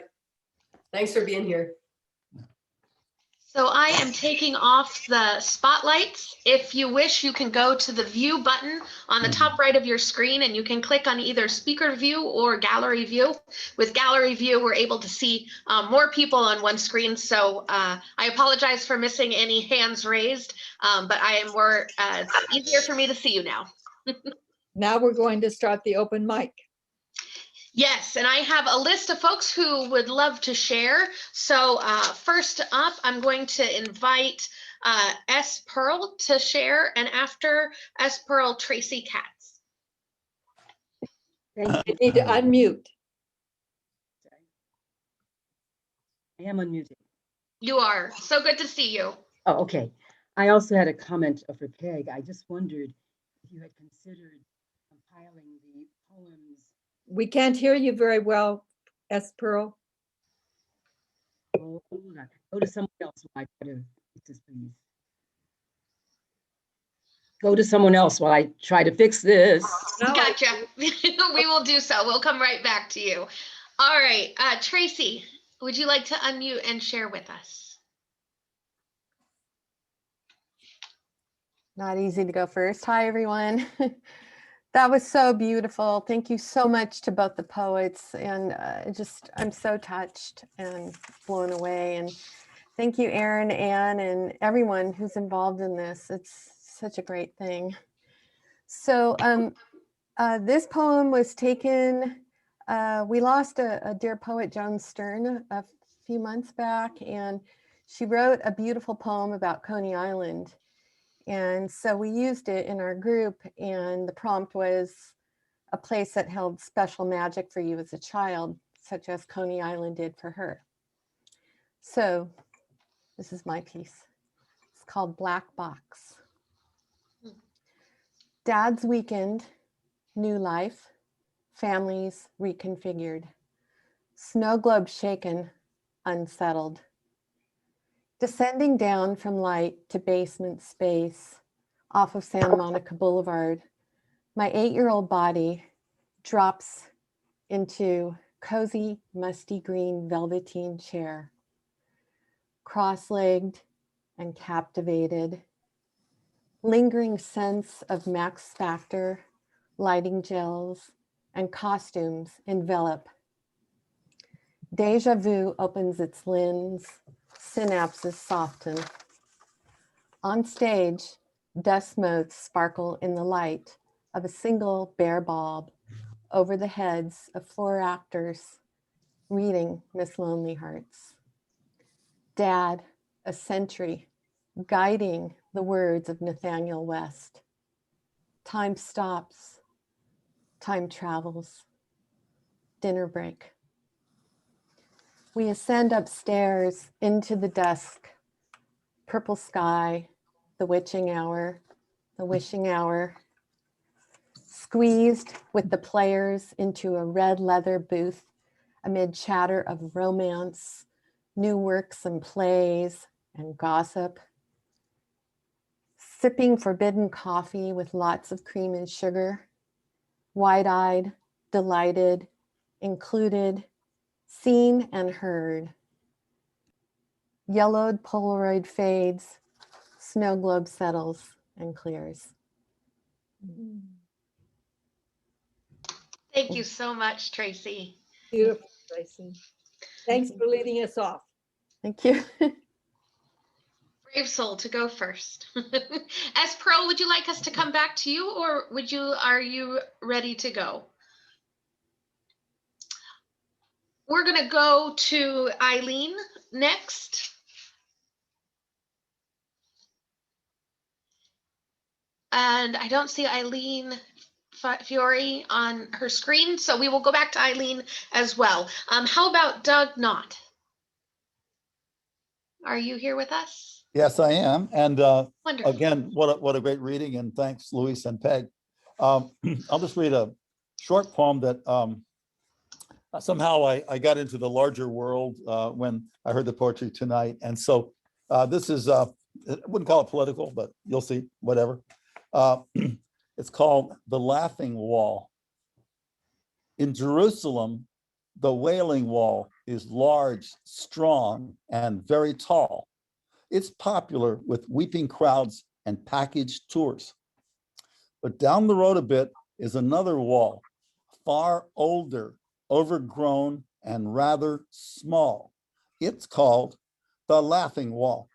Thanks for being here. So I am taking off the spotlights. If you wish, you can go to the view button on the top right of your screen and you can click on either speaker view or gallery view. With gallery view, we're able to see more people on one screen. So I apologize for missing any hands raised, but it's easier for me to see you now. Now we're going to start the open mic. Yes, and I have a list of folks who would love to share. So first up, I'm going to invite S. Pearl to share, and after S. Pearl, Tracy Katz. You need to unmute. I am unmuted. You are. So good to see you. Oh, okay. I also had a comment for Peg. I just wondered if you had considered compiling the poems. We can't hear you very well, S. Pearl. Oh, hold on. Go to someone else while I try to fix this, please. Go to someone else while I try to fix this. Gotcha. We will do so. We'll come right back to you. All right. Tracy, would you like to unmute and share with us? Not easy to go first. Hi, everyone. That was so beautiful. Thank you so much to both the poets, and I'm so touched and blown away. And thank you, Erin, Ann, and everyone who's involved in this. It's such a great thing. So this poem was taken, we lost a dear poet, Joan Stern, a few months back, and she wrote a beautiful poem about Coney Island. And so we used it in our group, and the prompt was a place that held special magic for you as a child, such as Coney Island did for her. So this is my piece. It's called Black Box. Dad's weekend, new life, families reconfigured, snow globe shaken, unsettled. Descending down from light to basement space off of Santa Monica Boulevard, my 8-year-old body drops into cozy, musty green velveteen chair. Cross-legged, and captivated. Lingering sense of Max Factor, lighting gels, and costumes envelop. Deja vu opens its lens, synapses soften. On stage, dust motes sparkle in the light of a single bare bulb over the heads of 4 actors reading Miss Lonely Hearts. Dad, a sentry, guiding the words of Nathaniel West. Time stops, time travels, dinner break. We ascend upstairs into the dusk, purple sky, the witching hour, the wishing hour, squeezed with the players into a red leather booth amid chatter of romance, new works and plays, and gossip. Sipping forbidden coffee with lots of cream and sugar, wide-eyed, delighted, included, seen and heard. Yellowed Polaroid fades, snow globe settles and clears. Thank you so much, Tracy. Beautiful, Tracy. Thanks for leading us off. Thank you. Brave soul to go first. As Pearl, would you like us to come back to you, or are you ready to go? We're going to go to Eileen next. And I don't see Eileen Fiore on her screen, so we will go back to Eileen as well. How about Doug Knott? Are you here with us? Yes, I am. And Wonderful. again, what a great reading, and thanks, Luis and Peg. I'll just read a short poem that somehow I got into the larger world when I heard the poetry tonight. And so this is, I wouldn't call it political, but you'll see, whatever. It's called The Laughing Wall. In Jerusalem, the Wailing Wall is large, strong, and very tall. It's popular with weeping crowds and package tours. But down the road a bit is another wall, far older, overgrown, and rather small. It's called the Laughing Wall.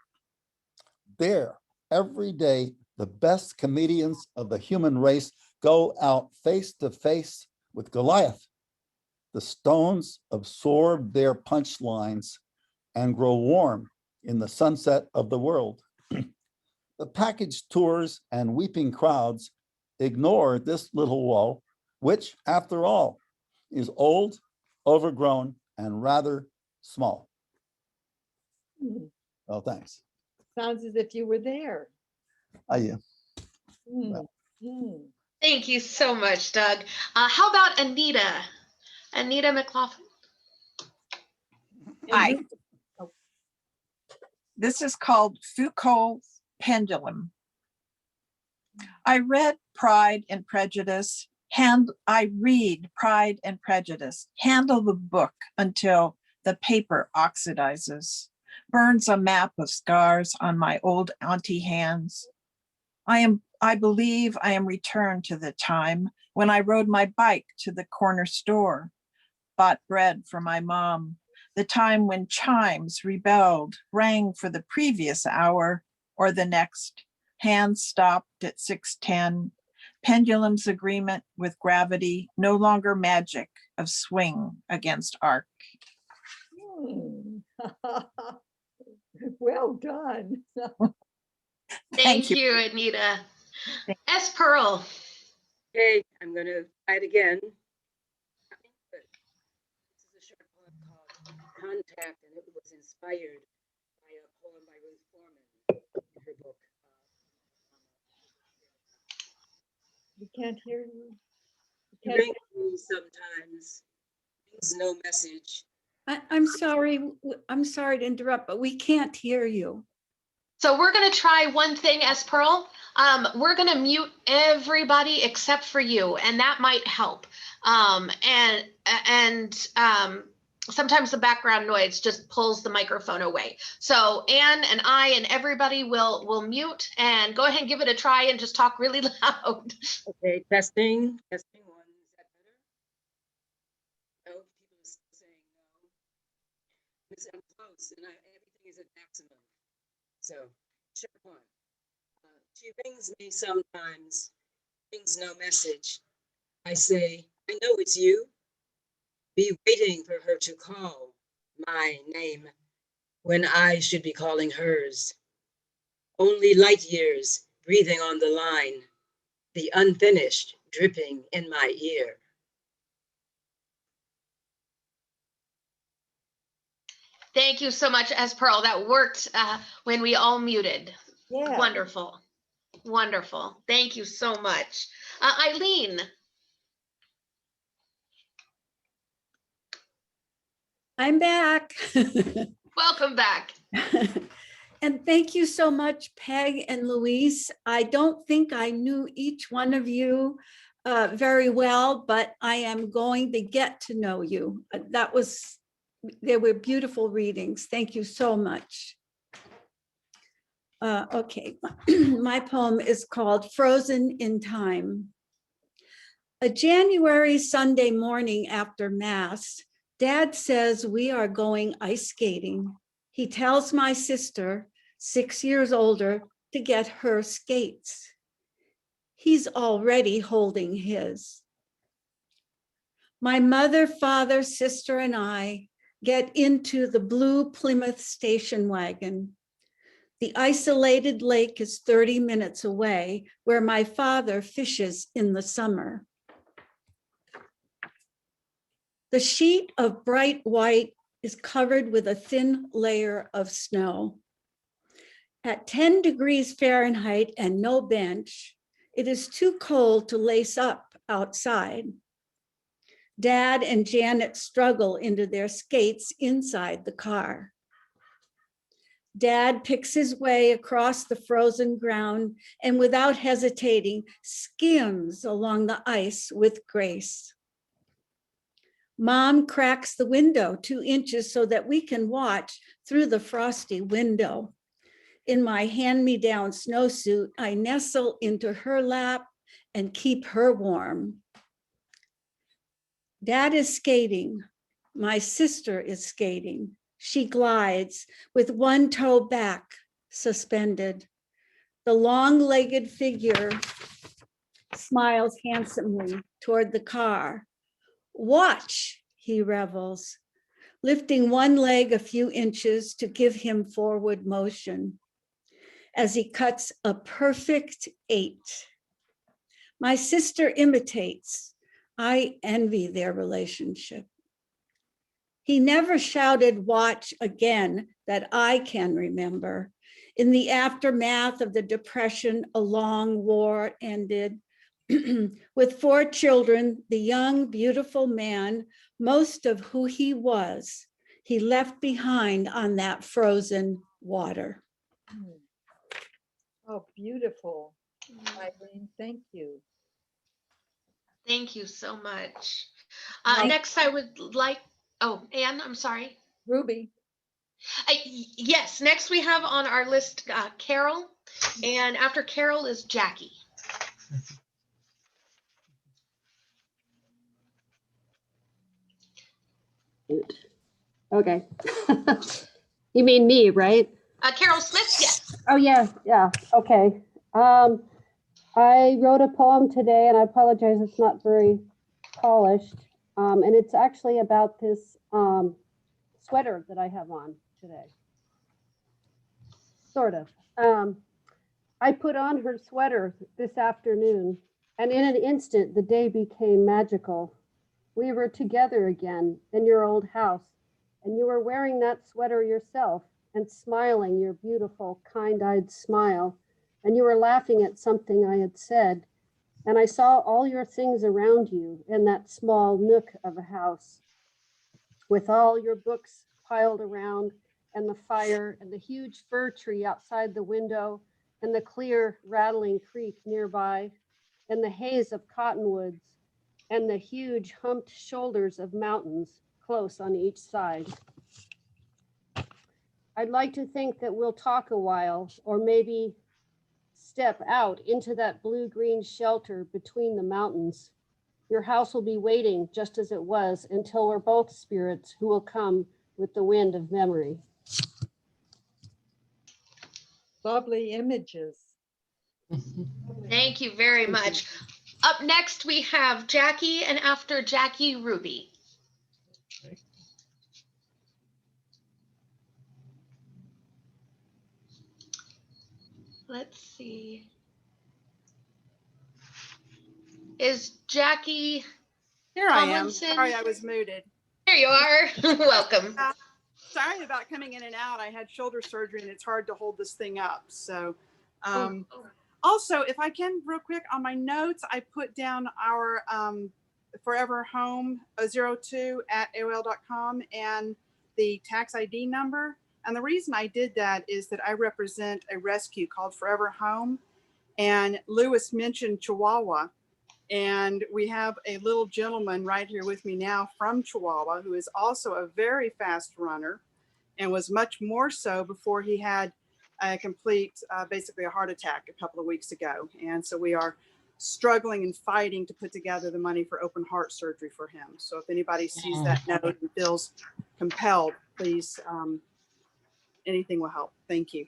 There, every day, the best comedians of the human race go out face to face with Goliath. The stones absorb their punchlines and grow warm in the sunset of the world. The package tours and weeping crowds ignore this little wall, which, after all, is old, overgrown, and rather small. Oh, thanks. Sounds as if you were there. Yeah. Mm. Mm. Thank you so much, Doug. How about Anita? Anita McLaughlin. Hi. This is called Foucault's Pendulum. I read Pride and Prejudice. I read Pride and Prejudice. Handle the book until the paper oxidizes. Burns a map of scars on my old auntie hands. I believe I am returned to the time when I rode my bike to the corner store, bought bread for my mom, the time when chimes rebelled, rang for the previous hour or the next, hands stopped at 6:10, pendulum's agreement with gravity, no longer magic of swing against arc. Well done. Thank you, Anita. S. Pearl. Okay, I'm going to try it again. This is a short poem called Contact, and it was inspired by a poem by Ruth Foreman in her book. We can't hear you. It rings me sometimes. Means no message. I'm sorry. I'm sorry to interrupt, but we can't hear you. So we're going to try one thing, S. Pearl. We're going to mute everybody except for you, and that might help. sometimes the background noise just pulls the microphone away. So Anne and I and everybody will mute and go ahead and give it a try and just talk really loud. Okay, testing, testing one. Is that better? No, people are still saying no. I'm close and everything is at maximum. So, check one. She rings me sometimes, brings no message. I say, I know it's you. Be waiting for her to call my name when I should be calling hers. Only light years breathing on the line, the unfinished dripping in my ear. Thank you so much, S. Pearl. That worked when we all muted. Yeah. Wonderful. Wonderful. Thank you so much. Eileen. I'm back. Welcome back. And thank you so much, Peg and Luis. I don't think I knew each one of you very well, but I am going to get to know you. They were beautiful readings. Thank you so much. Okay, my poem is called Frozen in Time. A January Sunday morning after Mass, Dad says we are going ice skating. He tells my sister, 6 years older, to get her skates. He's already holding his. My mother, father, sister, and I get into the blue Plymouth station wagon. The isolated lake is 30 minutes away, where my father fishes in the summer. The sheet of bright white is covered with a thin layer of snow. At 10 degrees Fahrenheit and no bench, it is too cold to lace up outside. Dad and Janet struggle into their skates inside the car. Dad picks his way across the frozen ground and without hesitating, skims along the ice with grace. Mom cracks the window 2 inches so that we can watch through the frosty window. In my hand-me-down snowsuit, I nestle into her lap and keep her warm. Dad is skating. My sister is skating. She glides with one toe back, suspended. The long-legged figure smiles handsomely toward the car. Watch, he revels, lifting one leg a few inches to give him forward motion as he cuts a perfect 8. My sister imitates. I envy their relationship. He never shouted, watch again, that I can remember. In the aftermath of the Depression, a long war ended. With 4 children, the young, beautiful man, most of who he was, he left behind on that frozen water. Oh, beautiful. Eileen, thank you. Thank you so much. Now- Next, I would like, oh, Anne, I'm sorry. Ruby. Yes, next we have on our list Carol, and after Carol is Jackie. Okay. You mean me, right? Carol Smith, yes. Oh, yeah, yeah, okay. I wrote a poem today, and I apologize, it's not very polished. And it's actually about this sweater that I have on today. Sort of. I put on her sweater this afternoon, and in an instant, the day became magical. We were together again in your old house, and you were wearing that sweater yourself and smiling your beautiful, kind-eyed smile, and you were laughing at something I had said, and I saw all your things around you in that small nook of a house, with all your books piled around, and the fire, and the huge fir tree outside the window, and the clear, rattling creek nearby, and the haze of cottonwoods, and the huge humped shoulders of mountains close on each side. I'd like to think that we'll talk a while, or maybe step out into that blue-green shelter between the mountains. Your house will be waiting just as it was until we're both spirits who will come with the wind of memory. Lovely images. Thank you very much. Up next, we have Jackie, and after Jackie, Ruby. Okay. Let's see. Is Jackie? Here I am. Tomlinson? Sorry, I was muted. There you are. Welcome. Sorry about coming in and out. I had shoulder surgery and it's hard to hold this thing up. So, also, if I can real quick on my notes, I put down our Forever Home 02@AOL.com and the tax ID number. And the reason I did that is that I represent a rescue called Forever Home. And Lewis mentioned Chihuahua. And we have a little gentleman right here with me now from Chihuahua who is also a very fast runner and was much more so before he had a complete, basically a heart attack a couple of weeks ago. And so we are struggling and fighting to put together the money for open heart surgery for him. So if anybody sees that note and feels compelled, please, anything will help. Thank you.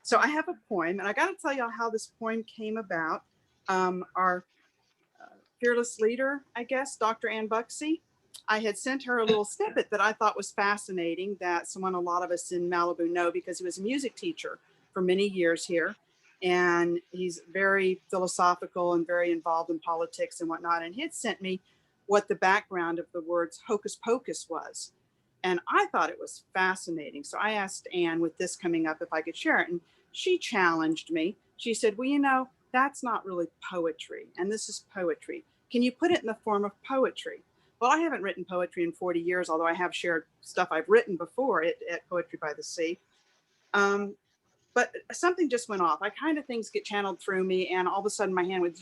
So I have a poem, and I got to tell y'all how this poem came about. Our fearless leader, I guess, Dr. Ann Buxey, I had sent her a little snippet that I thought was fascinating, that someone a lot of us in Malibu know, because he was a music teacher for many years here. And he's very philosophical and very involved in politics and whatnot. And he had sent me what the background of the words hocus pocus was. And I thought it was fascinating. So I asked Ann, with this coming up, if I could share it. And she challenged me. She said, well, you know, that's not really poetry. And this is poetry. Can you put it in the form of poetry? Well, I haven't written poetry in 40 years, although I have shared stuff I've written before at Poetry by the Sea. But something just went off. I kind of, things get channeled through me, and all of a sudden my hand went,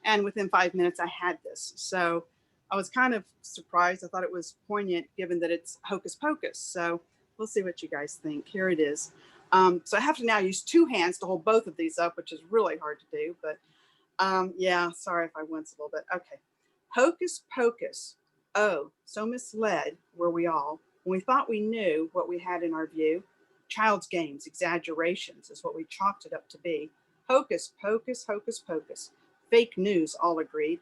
and within 5 minutes I had this. So I was kind of surprised. I thought it was poignant given that it's hocus pocus. So we'll see what you guys think. Here it is. So I have to now use two hands to hold both of these up, which is really hard to do, but yeah, sorry if I wince a little bit. Okay. Hocus pocus. Oh, so misled were we all when we thought we knew what we had in our view. Child's games, exaggerations is what we chalked it up to be. Hocus pocus, hocus pocus. Fake news, all agreed.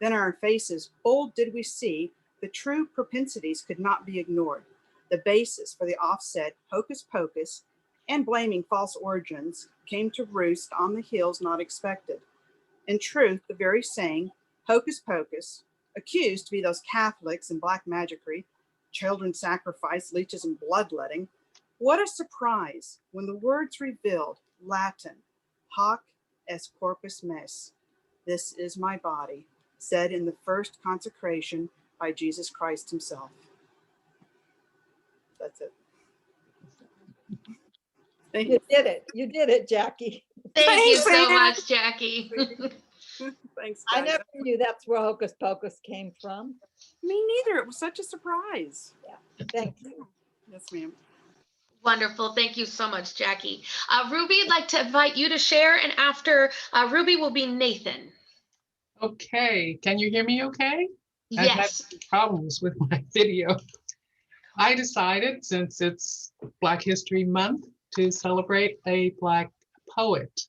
Then our faces, bold did we see, the true propensities could not be ignored. The basis for the offset hocus pocus and blaming false origins came to roost on the heels not expected. In truth, the very saying, hocus pocus, accused to be those Catholics and black magicry, children sacrifice, leeches and bloodletting. What a surprise when the words revealed Latin, hoc est corpus mes. This is my body, said in the first consecration by Jesus Christ himself. That's it. You did it. You did it, Jackie. Thank you Thanks, so Ann. much, Jackie. Thanks, I guys. never knew that's where hocus pocus came from. Me neither. It was such a surprise. Yeah, thank you. Yes, ma'am. Wonderful. Thank you so much, Jackie. Ruby, I'd like to invite you to share, and after Ruby will be Nathan. Okay, can you hear me okay? I've had Yes. some problems with my video. I decided, since it's Black History Month, to celebrate a Black poet,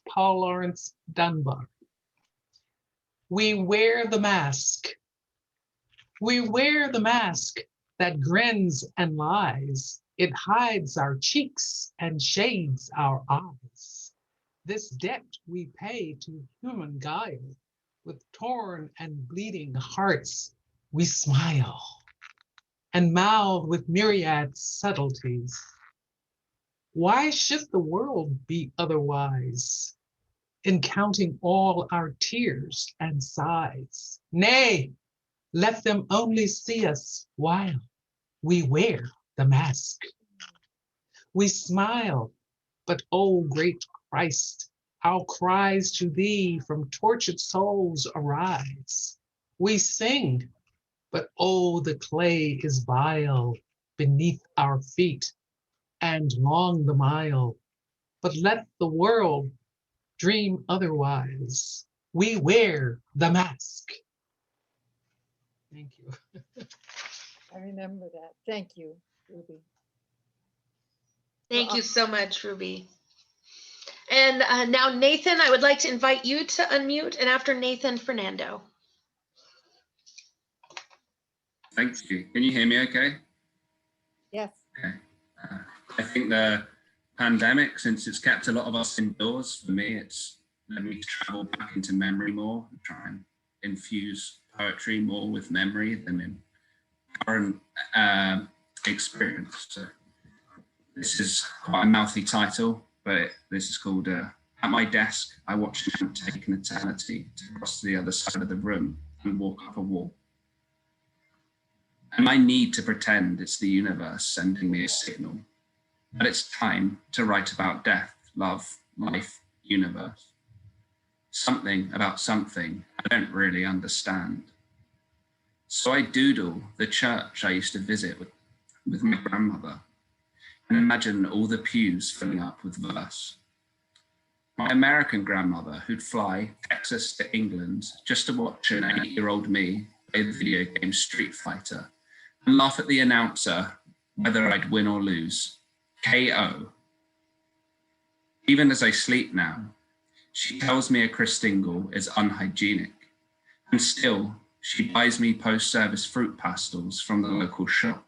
Paul Laurence Dunbar. We wear the mask. We wear the mask that grins and lies. It hides our cheeks and shades our eyes. This debt we pay to human guile. With torn and bleeding hearts, we smile and mouth with myriad subtleties. Why should the world be otherwise in counting all our tears and sighs? Nay, let them only see us while we wear the mask. We smile, but oh great Christ, our cries to thee from tortured souls arise. We sing, But oh, the clay is vile beneath our feet, and long the mile. But let the world dream otherwise. We wear the mask. Thank you. I remember that. Thank you, Ruby. Thank you so much, Ruby. And now, Nathan, I would like to invite you to unmute, and after Nathan, Fernando. Thank you. Can you hear me okay? Yes. Okay. I think the pandemic, since it's kept a lot of us indoors, for me, it's led me to travel back into memory more, and try and infuse poetry more with memory than in current experience. So this is quite a mouthy title, but this is called At My Desk, I Watch an Ant Take an Eternity to cross to the other side of the room and walk up a wall. And I need to pretend it's the universe sending me a signal, that it's time to write about death, love, life, universe. Something about something I don't really understand. So I doodle the church I used to visit with my grandmother and imagine all the pews filling up with verse. My American grandmother who'd fly Texas to England just to watch an 8-year-old me play the video game Street Fighter and laugh at the announcer whether I'd win or lose. KO. Even as I sleep now, she tells me a Christingle is unhygienic, and still she buys me post-service fruit pastels from the local shop.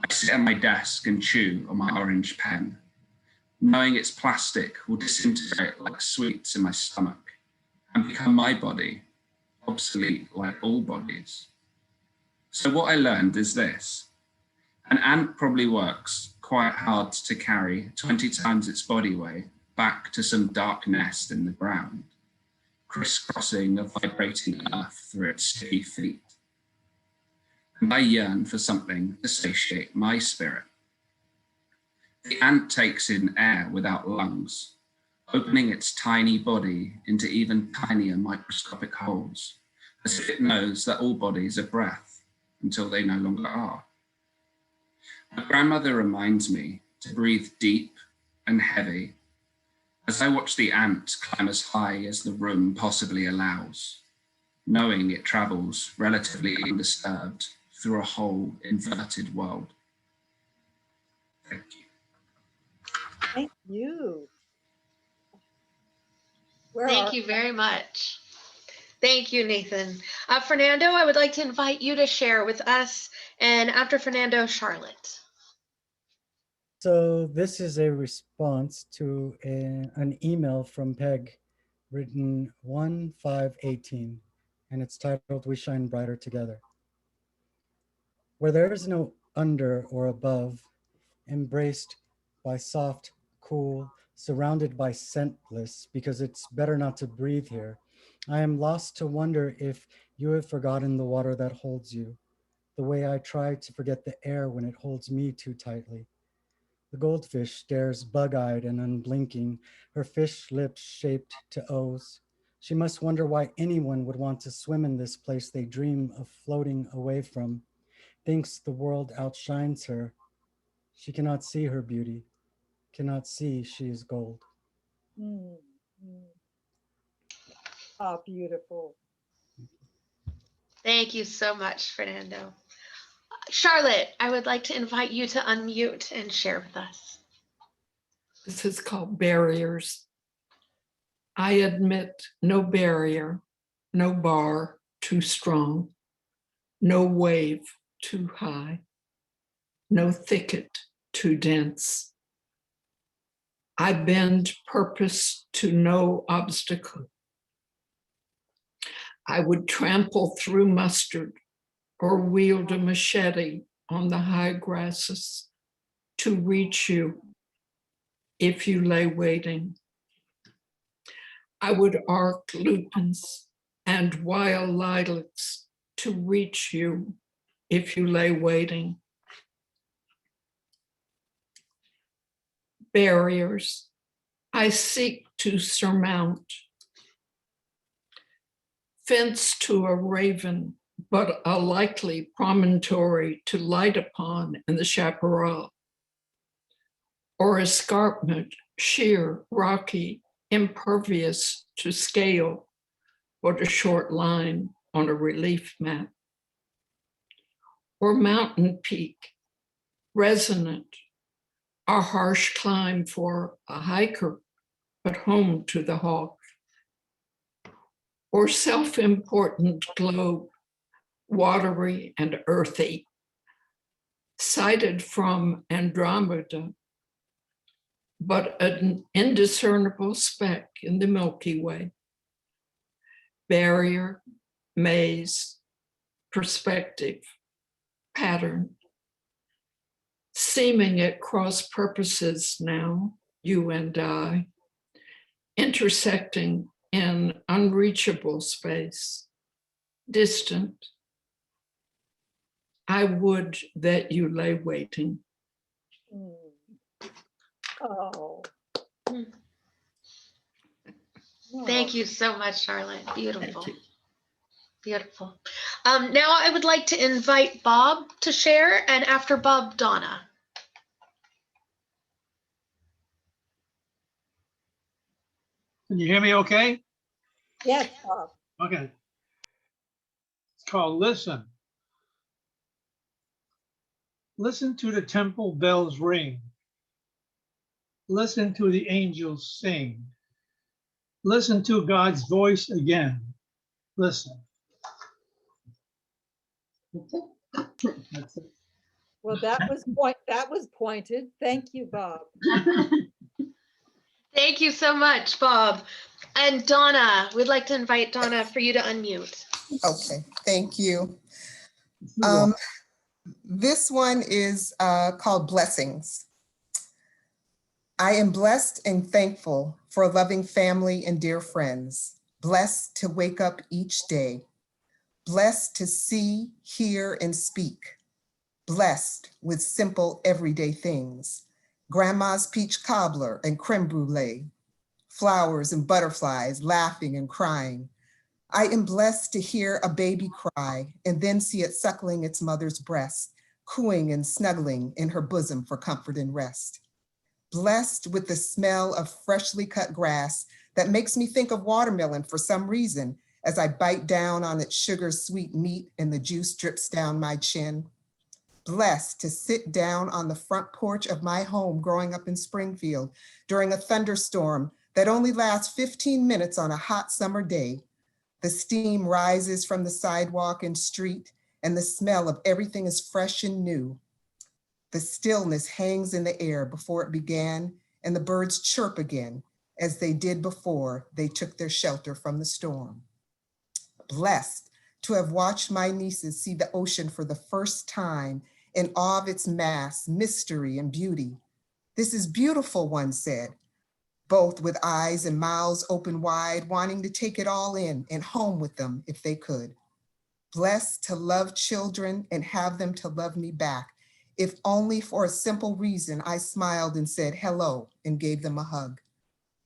I sit at my desk and chew on my orange pen, knowing its plastic will disintegrate like sweets in my stomach and become my body, obsolete like all bodies. So what I learned is this: an ant probably works quite hard to carry 20 times its body weight back to some dark nest in the ground, crisscrossing a vibrating earth through its sticky feet. And I yearn for something to satiate my spirit. The ant takes in air without lungs, opening its tiny body into even tinier microscopic holes, as if it knows that all bodies are breath until they no longer are. My grandmother reminds me to breathe deep and heavy as I watch the ant climb as high as the room possibly allows, knowing it travels relatively undisturbed through a whole inverted world. Thank you. Thank you. Thank you very much. Thank you, Nathan. Fernando, I would like to invite you to share with us, and after Fernando, Charlotte. So this is a response to an email from Peg written 1/5/18, and it's titled We Shine Brighter Together. Where there is no under or above, embraced by soft, cool, surrounded by scent bliss, because it's better not to breathe here, I am lost to wonder if you have forgotten the water that holds you, the way I try to forget the air when it holds me too tightly. The goldfish stares bug-eyed and unblinking, her fish lips shaped to O's. She must wonder why anyone would want to swim in this place they dream of floating away from, thinks the world outshines her. She cannot see her beauty, cannot see she is gold. Oh, beautiful. Thank you so much, Fernando. Charlotte, I would like to invite you to unmute and share with us. This is called Barriers. I admit no barrier, no bar too strong, no wave too high, no thicket too dense. I bend purpose to no obstacle. I would trample through mustard or wield a machete on the high grasses to reach you if you lay waiting. I would arc lupins and wild lilacs to reach you if you lay waiting. Barriers I seek to surmount. Fence to a raven but a likely promontory to light upon in the chaparral, or escarpment, sheer, rocky, impervious to scale, but a short line on a relief map, or mountain peak, resonant, a harsh climb for a hiker, but home to the hawk, or self-important globe, watery and earthy, sighted from Andromeda, but an indiscernible speck in the Milky Way. Barrier, maze, perspective, pattern, seeming at cross purposes now, you and I, intersecting in unreachable space, distant. I would that you lay waiting. Oh. Thank you so much, Charlotte. Beautiful. Beautiful. Now I would like to invite Bob to share, and after Bob, Donna. Can you hear me okay? Yes, Bob. Okay. It's called Listen. Listen to the temple bells ring. Listen to the angels sing. Listen to God's voice again. Listen. That's it. Well, that was pointed. Thank you, Bob. Thank you so much, Bob. And Donna, we'd like to invite Donna for you to unmute. Okay, thank you. This one is called Blessings. I am blessed and thankful for a loving family and dear friends. Blessed to wake up each day. Blessed to see, hear, and speak. Blessed with simple everyday things. Grandma's peach cobbler and creme brulee. Flowers and butterflies laughing and crying. I am blessed to hear a baby cry and then see it suckling its mother's breast, cooing and snuggling in her bosom for comfort and rest. Blessed with the smell of freshly cut grass that makes me think of watermelon for some reason as I bite down on its sugar-sweet meat and the juice drips down my chin. Blessed to sit down on the front porch of my home growing up in Springfield during a thunderstorm that only lasts 15 minutes on a hot summer day. The steam rises from the sidewalk and street, and the smell of everything is fresh and new. The stillness hangs in the air before it began, and the birds chirp again, as they did before they took their shelter from the storm. Blessed to have watched my nieces see the ocean for the first time in awe of its mass, mystery, and beauty. This is beautiful, one said, both with eyes and mouths open wide, wanting to take it all in and home with them if they could. Blessed to love children and have them to love me back, if only for a simple reason I smiled and said hello and gave them a hug.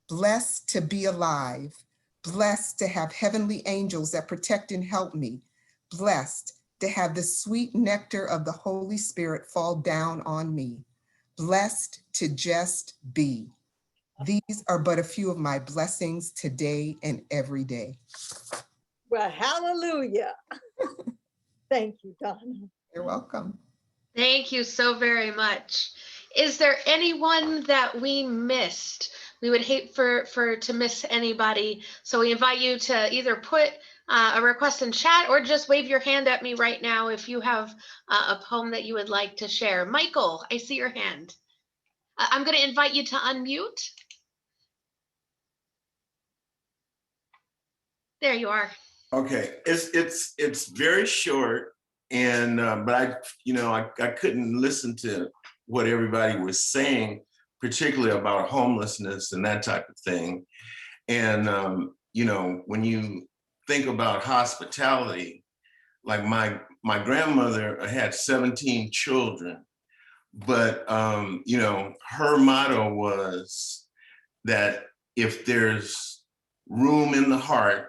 Blessed to be alive, blessed to have heavenly angels that protect and help me, blessed to have the sweet nectar of the Holy Spirit fall down on me, blessed to just be. These are but a few of my blessings today and every day. Well, hallelujah. Thank you, Donna. You're welcome. Thank you so very much. Is there anyone that we missed? We would hate to miss anybody. So we invite you to either put a request in chat or just wave your hand at me right now if you have a poem that you would like to share. Michael, I see your hand. I'm going to invite you to unmute. There you are. Okay, it's very short, and but I couldn't listen to what everybody was saying, particularly about homelessness and that type of thing. And when you think about hospitality, like my grandmother had 17 children, but her motto was that if there's room in the heart,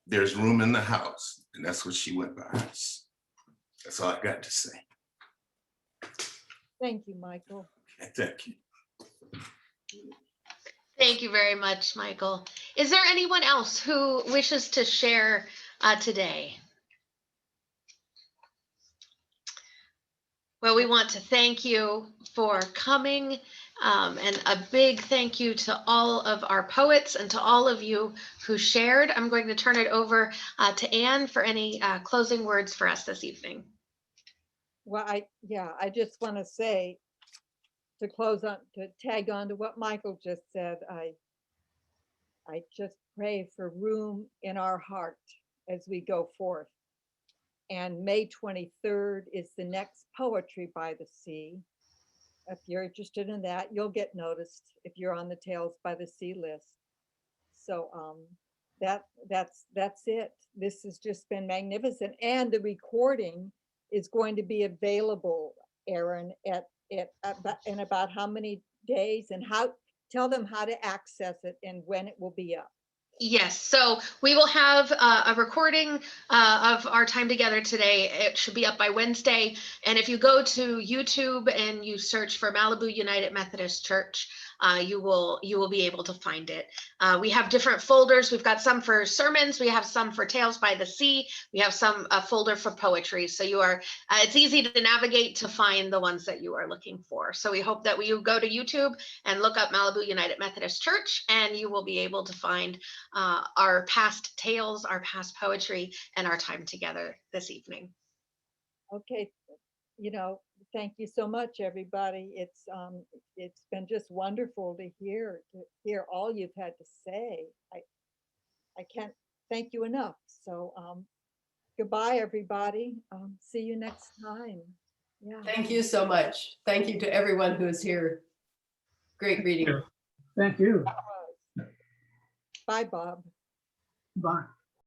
there's room in the house. And that's what she went by. That's all I got to say. Thank you, Michael. Okay, thank you. Thank you very much, Michael. Is there anyone else who wishes to share today? Well, we want to thank you for coming, and a big thank you to all of our poets and to all of you who shared. I'm going to turn it over to Anne for any closing words for us this evening. Well, I just want to say, to close on, to tag on to what Michael just said, I just pray for room in our heart as we go forth. And May 23rd is the next Poetry by the Sea. If you're interested in that, you'll get noticed if you're on the Tales by the Sea list. So that's it. This has just been magnificent. And the recording is going to be available, Aaron, in about how many days, and tell them how to access it and when it will be up. Yes, so we will have a recording of our time together today. It should be up by Wednesday. And if you go to YouTube and you search for Malibu United Methodist Church, you will be able to find it. We have different folders. We've got some for sermons. We have some for Tales by the Sea. We have some folder for poetry. So it's easy to navigate to find the ones that you are looking for. So we hope that you go to YouTube and look up Malibu United Methodist Church, and you will be able to find our past tales, our past poetry, and our time together this evening. Okay, thank you so much, everybody. It's been just wonderful to hear all you've had to say. I can't thank you enough. So goodbye, everybody. See you next time. Yeah. Thank you so much. Thank you to everyone who is here. Great reading. Thank you. Bye, Bob. Bye.